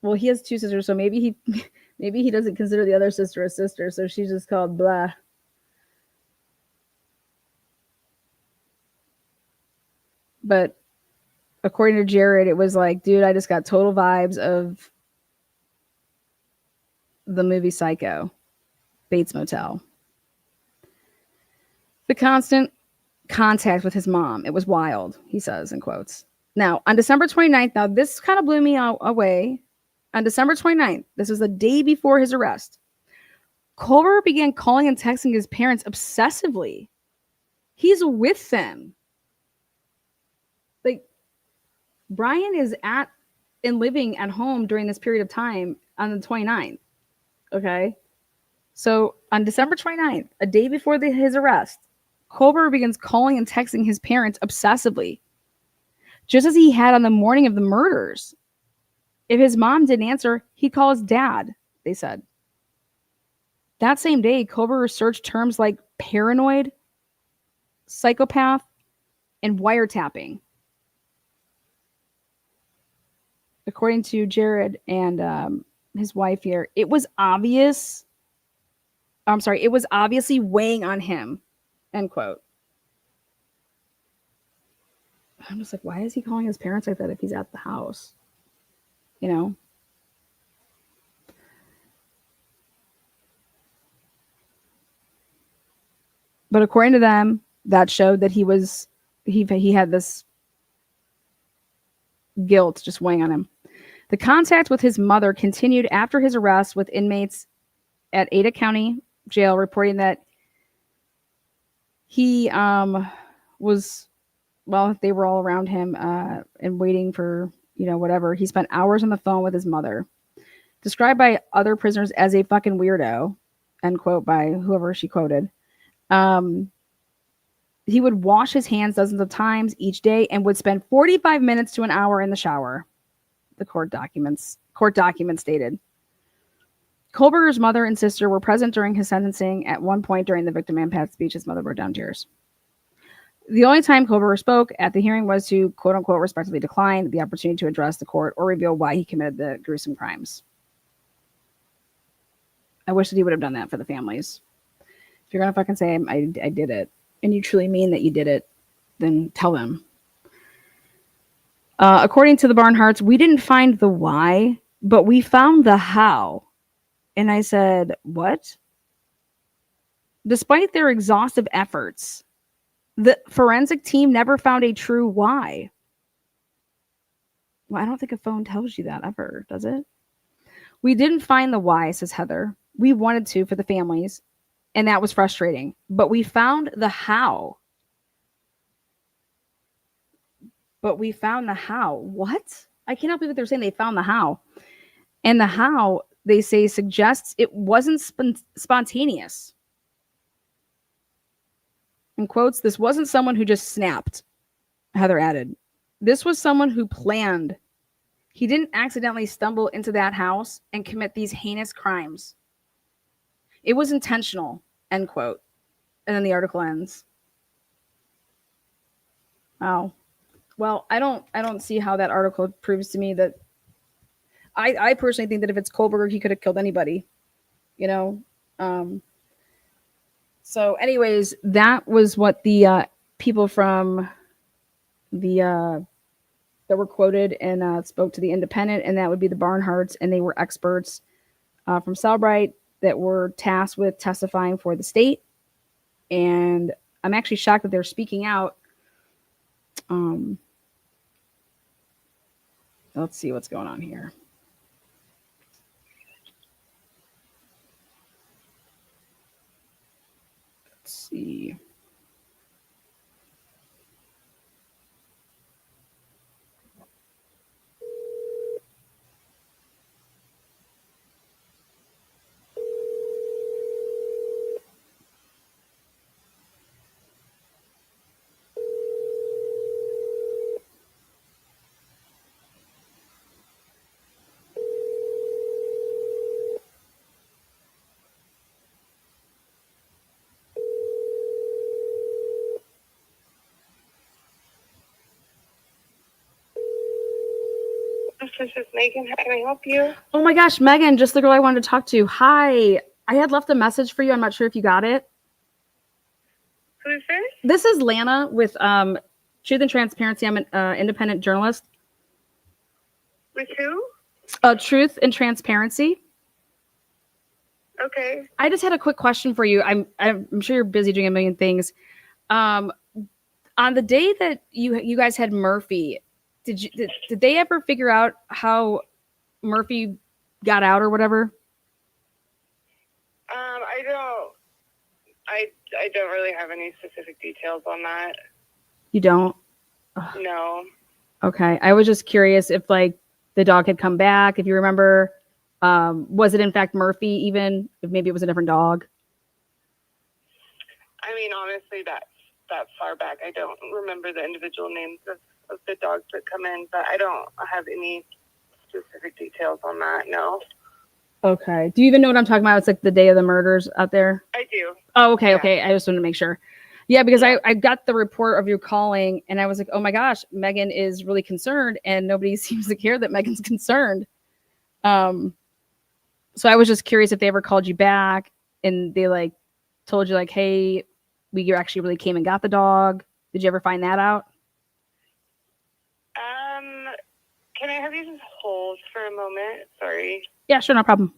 Well, he has 2 sisters, so maybe he doesn't consider the other sister a sister, so she's just called blah. But according to Jared, it was like, dude, I just got total vibes of the movie Psycho, Bates Motel. The constant contact with his mom, it was wild, he says in quotes. Now, on December 29th, now this kind of blew me away. On December 29th, this was the day before his arrest, Culver began calling and texting his parents obsessively. He's with them. Like, Brian is at and living at home during this period of time on the 29th. Okay? So on December 29th, a day before his arrest, Culver begins calling and texting his parents obsessively, just as he had on the morning of the murders. If his mom didn't answer, he'd call his dad, they said. That same day, Culver researched terms like paranoid, psychopath, and wiretapping. According to Jared and his wife here, it was obviously weighing on him, end quote. I'm just like, why is he calling his parents like that if he's at the house? You know? But according to them, that showed that he had this guilt just weighing on him. The contact with his mother continued after his arrest, with inmates at Ada County Jail reporting that he was, well, they were all around him and waiting for, whatever. He spent hours on the phone with his mother. Described by other prisoners as a fucking weirdo, end quote, by whoever she quoted. He would wash his hands dozens of times each day and would spend 45 minutes to an hour in the shower. The court documents stated. Culver's mother and sister were present during his sentencing. At one point during the victim impact speech, his mother broke down tears. The only time Culver spoke at the hearing was to, quote unquote, respectfully decline the opportunity to address the court or reveal why he committed the gruesome crimes. I wish that he would have done that for the families. If you're going to fucking say, I did it, and you truly mean that you did it, then tell them. According to the Barnharts, we didn't find the why, but we found the how. And I said, what? Despite their exhaustive efforts, the forensic team never found a true why. Well, I don't think a phone tells you that ever, does it? We didn't find the why, says Heather. We wanted to for the families, and that was frustrating. But we found the how. What? I cannot believe that they're saying they found the how. And the how, they say, suggests it wasn't spontaneous. In quotes, this wasn't someone who just snapped, Heather added. This was someone who planned. He didn't accidentally stumble into that house and commit these heinous crimes. It was intentional, end quote. And then the article ends. Wow. Well, I don't see how that article proves to me that I personally think that if it's Kohlberg, he could have killed anybody, So anyways, that was what the people from the that were quoted and spoke to the Independent, and that would be the Barnharts, and they were experts from Celebrite that were tasked with testifying for the state. And I'm actually shocked that they're speaking out. Let's see what's going on here. Let's see. This is Megan. How can I help you? Oh my gosh, Megan, just the girl I wanted to talk to. Hi. I had left a message for you. I'm not sure if you got it. Who is this? This is Lana with Truth and Transparency. I'm an independent journalist. With who? Truth and Transparency. Okay. I just had a quick question for you. I'm sure you're busy doing a million things. On the day that you guys had Murphy, did they ever figure out how Murphy got out or whatever? I don't really have any specific details on that. You don't? Ugh. No. Okay. I was just curious if like the dog had come back, if you remember. Was it in fact Murphy even? If maybe it was a different dog? I mean, honestly, that's that far back. I don't remember the individual names of the dogs that come in, but I don't have any specific details on that, no. Okay. Do you even know what I'm talking about? It's like the day of the murders out there. I do. Oh, okay, yeah. Okay. I just wanted to make sure. Yeah, because I got the report of you calling and I was like, oh my gosh, Megan is really concerned and nobody seems to care that Megan's concerned. So I was just curious if they ever called you back and they like told you like, hey, we actually really came and got the dog. Did you ever find that out? Can I have you just hold for a moment? Sorry. Yeah, sure, no problem.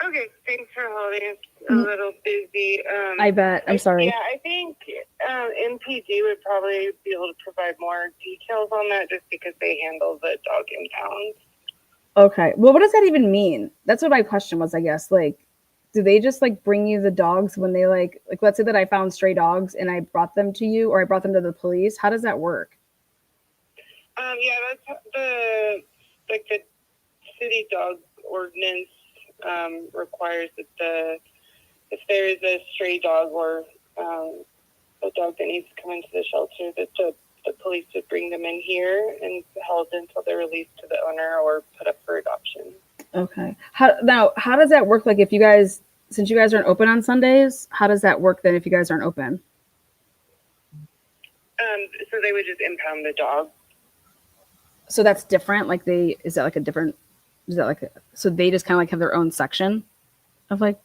Okay, thanks for holding. It's a little busy. I bet. I'm sorry. Yeah, I think MPD would probably be able to provide more details on that just because they handle the dog impounds. Okay. Well, what does that even mean? That's what my question was, I guess. Like, do they just like bring you the dogs when they like let's say that I found stray dogs and I brought them to you or I brought them to the police? How does that work? Yeah, that's the city dog ordinance requires that if there is a stray dog or a dog that needs to come into the shelter, that the police would bring them in here and held until they're released to the owner or put up for adoption. Okay. How does that work? Like if you guys, since you guys aren't open on Sundays, how does that work then if you guys aren't open? So they would just impound the dog. So that's different. Like so they just kind of like have their own section of like.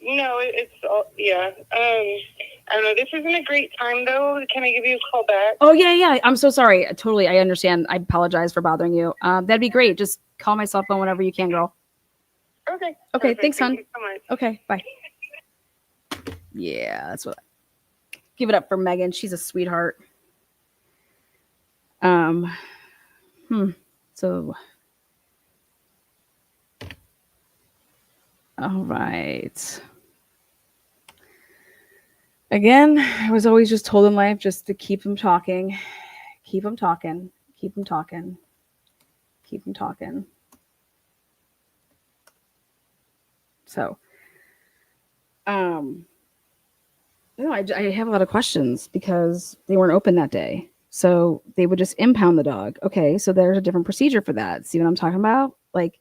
No, it's all, yeah. I don't know. This isn't a great time though. Can I give you a call back? Oh yeah. I'm so sorry. Totally. I understand. I apologize for bothering you. That'd be great. Just call my cell phone whenever you can, girl. Okay. Okay. Perfect. Thanks, hon. Thank you so much. Okay. Bye. Yeah, that's what. Give it up for Megan. She's a sweetheart. So. All right. Again, I was always just told in life just to keep them talking, keep them talking, keep them talking, keep them talking. So, no, I have a lot of questions because they weren't open that day. So they would just impound the dog. Okay, so there's a different procedure for that. See what I'm talking about? Like,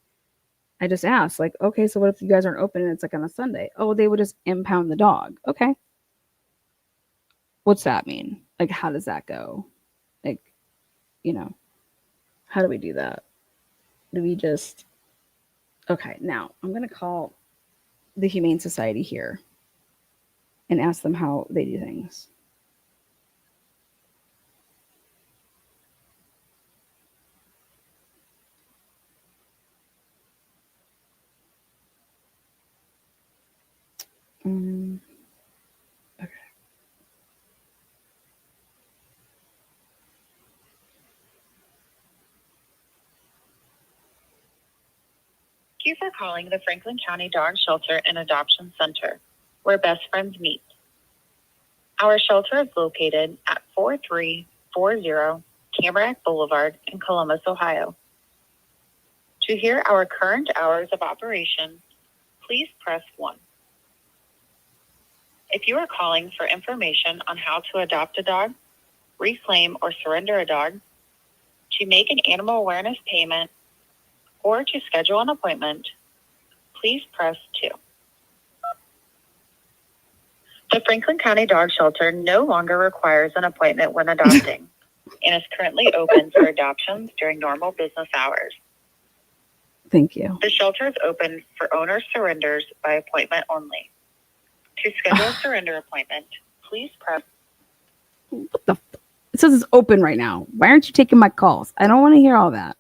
I just asked, like, okay, so what if you guys aren't open and it's like on a Sunday? Oh, they would just impound the dog. Okay. What's that mean? Like, how does that go? Like, how do we do that? Do we just, okay, now I'm going to call the Humane Society here and ask them how they do things. Okay. Thank you for calling the Franklin County Dog Shelter and Adoption Center, where best friends meet. Our shelter is located at 4340 Tamarack Boulevard in Columbus, Ohio. To hear our current hours of operation, please press 1. If you are calling for information on how to adopt a dog, reclaim or surrender a dog, to make an animal awareness payment, or to schedule an appointment, please press 2. The Franklin County Dog Shelter no longer requires an appointment when adopting and is currently open for adoptions during normal business hours. Thank you. The shelter is open for owner surrenders by appointment only. To schedule a surrender appointment, please press. What the? It says it's open right now. Why aren't you taking my calls? I don't want to hear all that.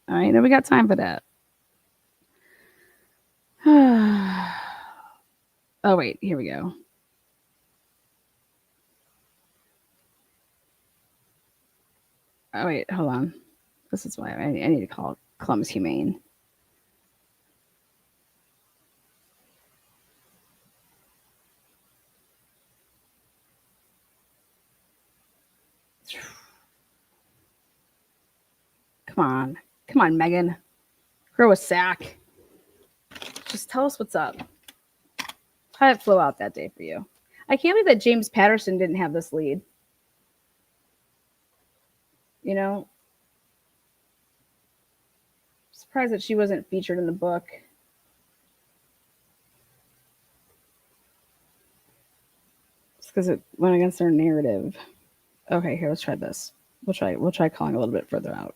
All right, no, we got time for that. Oh wait, here we go. Oh wait, hold on. This is why I need to call Columbus Humane. Come on, Megan. Grow a sack. Just tell us what's up. How did it flow out that day for you? I can't believe that James Patterson didn't have this lead. You know, surprised that she wasn't featured in the book. It's because it went against their narrative. Okay, here, let's try this. We'll try calling a little bit further out.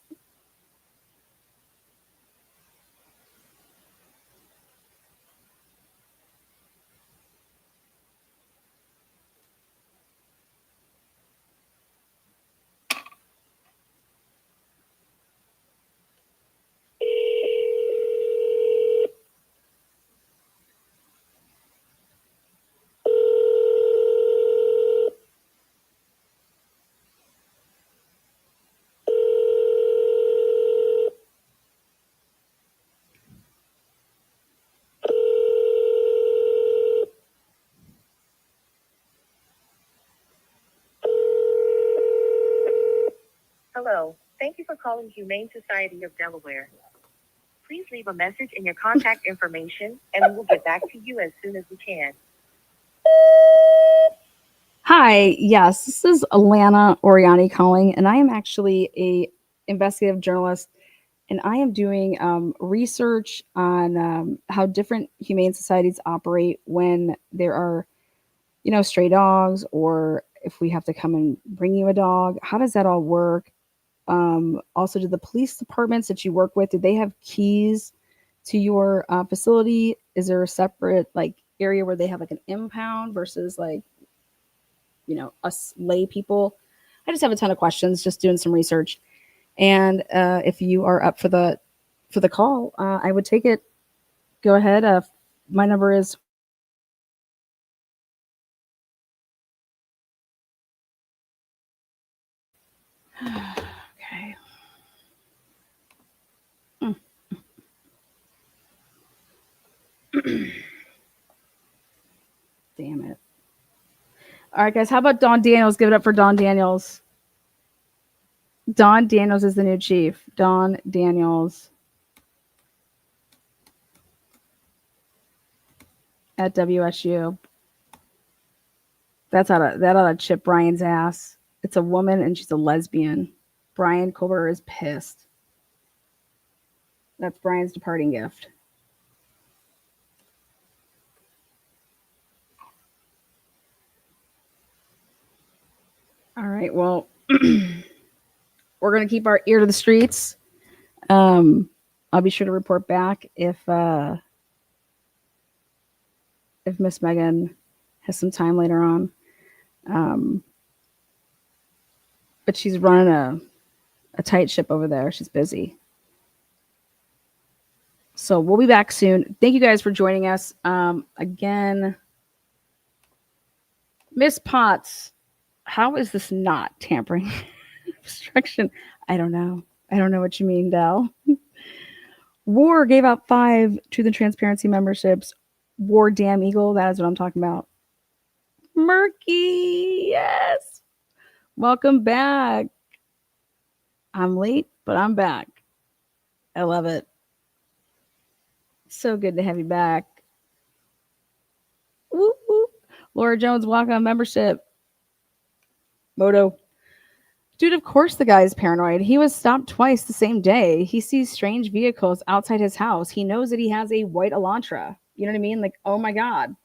Hello. Thank you for calling Humane Society of Delaware. Please leave a message and your contact information, and we will get back to you as soon as we can. Hi, yes, this is Lana Oriani calling, and I am actually a investigative journalist, and I am doing research on how different humane societies operate when there are, stray dogs, or if we have to come and bring you a dog. How does that all work? Also, do the police departments that you work with, do they have keys to your facility? Is there a separate area where they have an impound versus us lay people? I just have a ton of questions, just doing some research. And if you are up for the call, I would take it. Go ahead. My number is okay. Damn it. All right, guys. How about Don Daniels? Give it up for Don Daniels. Don Daniels is the new chief. Don Daniels at WSU. That ought to chip Brian's ass. It's a woman and she's a lesbian. Brian Colbert is pissed. That's Brian's departing gift. All right. Well, we're going to keep our ear to the streets. I'll be sure to report back if Miss Megan has some time later on. But she's running a tight ship over there. She's busy. So we'll be back soon. Thank you guys for joining us. Again, Miss Potts, how is this not tampering? Obstruction. I don't know. I don't know what you mean, Dell. War gave out 5 Truth and Transparency memberships. War Damn Eagle, that is what I'm talking about. Murky, yes. Welcome back. I'm late, but I'm back. I love it. So good to have you back. Woo, woo. Laura Jones, walk on membership. Moto. Dude, of course the guy is paranoid. He was stopped twice the same day. He sees strange vehicles outside his house. He knows that he has a white Elantra. You know what I mean? Like, oh my God.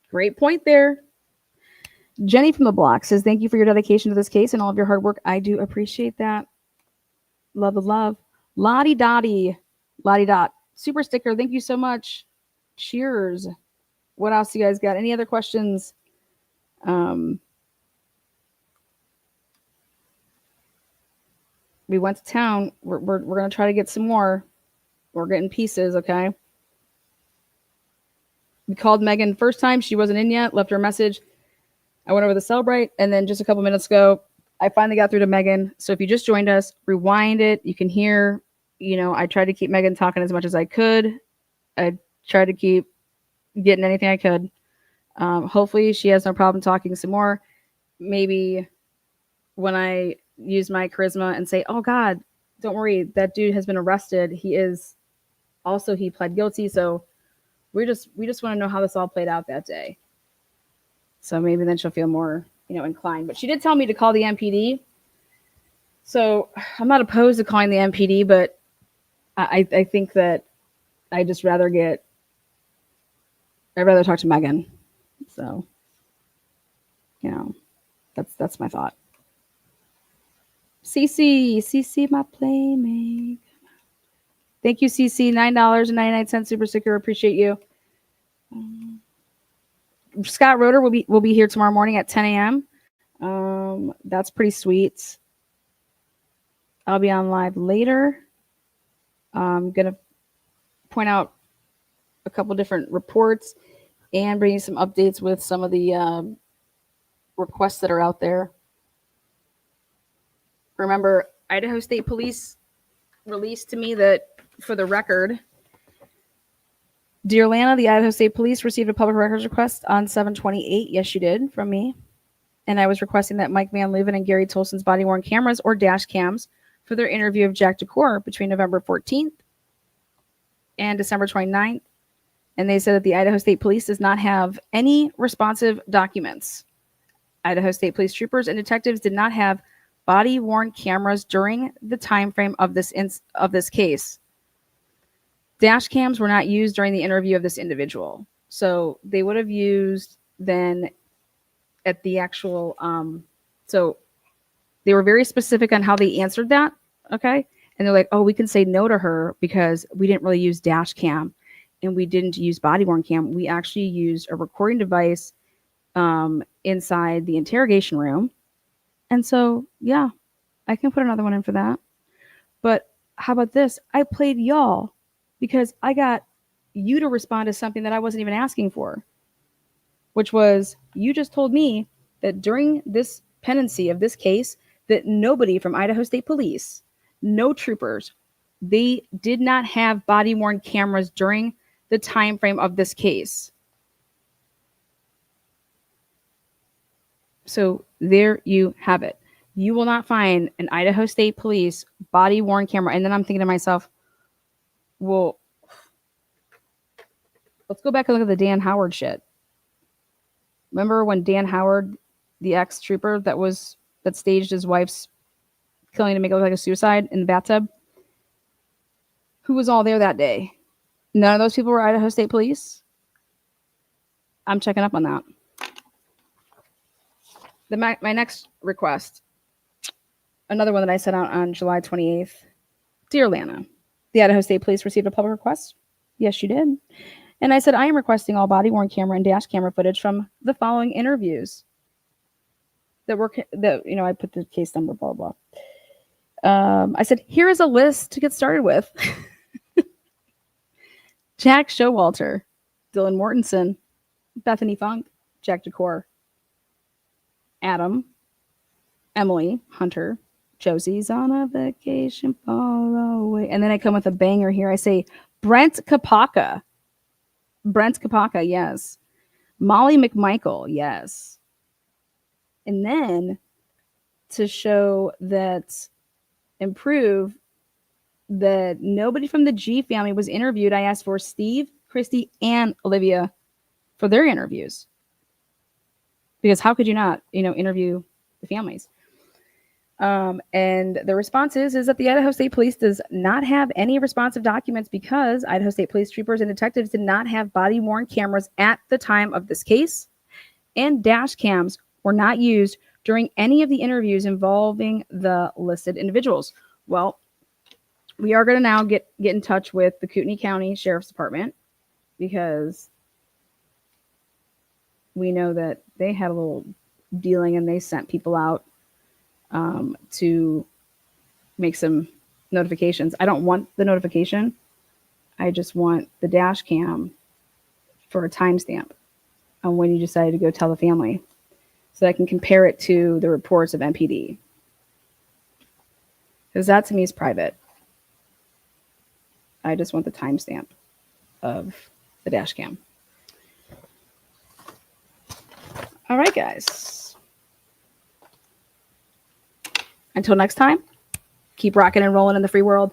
Great point there. Jenny from the block says, thank you for your dedication to this case and all of your hard work. I do appreciate that. Love the love. Lottie Dottie. Lottie Dot. Super sticker. Thank you so much. Cheers. What else you guys got? Any other questions? We went to town. We're going to try to get some more. We're getting pieces, okay? We called Megan first time. She wasn't in yet. Left her a message. I went over to Celebrite, and then just a couple minutes ago, I finally got through to Megan. So if you just joined us, rewind it. You can hear, I tried to keep Megan talking as much as I could. I tried to keep getting anything I could. Hopefully she has no problem talking some more. Maybe when I use my charisma and say, oh God, don't worry, that dude has been arrested. He pled guilty. So we just want to know how this all played out that day. So maybe then she'll feel more, inclined. But she did tell me to call the MPD. So I'm not opposed to calling the MPD, but I think that I'd rather talk to Megan. So, that's my thought. CC, my playmate. Thank you, CC. $9.99 super sticker. Appreciate you. Scott Roeder will be here tomorrow morning at 10 a.m. That's pretty sweet. I'll be on live later. I'm gonna point out a couple different reports and bring you some updates with some of the requests that are out there. Remember, Idaho State Police released to me that, for the record, Dear Lana, the Idaho State Police received a public records request on 7/28. Yes, you did, from me. And I was requesting that Mike Van Leuven and Gary Tolson's body-worn cameras or dash cams for their interview of Jack DeCore between November 14th and December 29th. And they said that the Idaho State Police does not have any responsive documents. Idaho State Police troopers and detectives did not have body-worn cameras during the time frame of this case. Dash cams were not used during the interview of this individual. So they would have used then at the actual, so they were very specific on how they answered that, okay? And they're like, oh, we can say no to her because we didn't really use dash cam and we didn't use body-worn cam. We actually used a recording device inside the interrogation room. And so, yeah, I can put another one in for that. But how about this? I played y'all because I got you to respond to something that I wasn't even asking for, which was, you just told me that during this pendency of this case, that nobody from Idaho State Police, no troopers, they did not have body-worn cameras during the time frame of this case. So there you have it. You will not find an Idaho State Police body-worn camera. And then I'm thinking to myself, well, let's go back and look at the Dan Howard shit. Remember when Dan Howard, the ex-trooper that staged his wife's killing to make it look like a suicide in the bathtub? Who was all there that day? None of those people were Idaho State Police? I'm checking up on that. My next request, another one that I sent out on July 28th. Dear Lana, the Idaho State Police received a public request. Yes, you did. And I said, I am requesting all body-worn camera and dash camera footage from the following interviews. I put the case number, blah, blah. I said, here is a list to get started with. Jack Showalter, Dylan Mortensen, Bethany Funk, Jack DeCore, Adam, Emily, Hunter, Josie's on a vacation far away. And then I come with a banger here. I say, Brent Kapaka. Brent Kapaka, yes. Molly McMichael, yes. And then to show that improve that nobody from the G family was interviewed, I asked for Steve, Christy, and Olivia for their interviews. Because how could you not, interview the families? And the response is that the Idaho State Police does not have any responsive documents because Idaho State Police troopers and detectives did not have body-worn cameras at the time of this case, and dash cams were not used during any of the interviews involving the listed individuals. Well, we are going to now get in touch with the Kootenai County Sheriff's Department because we know that they had a little dealing and they sent people out to make some notifications. I don't want the notification. I just want the dash cam for a timestamp on when you decided to go tell the family so that I can compare it to the reports of MPD. Because that to me is private. I just want the timestamp of the dash cam. All right, guys. Until next time, keep rocking and rolling in the free world.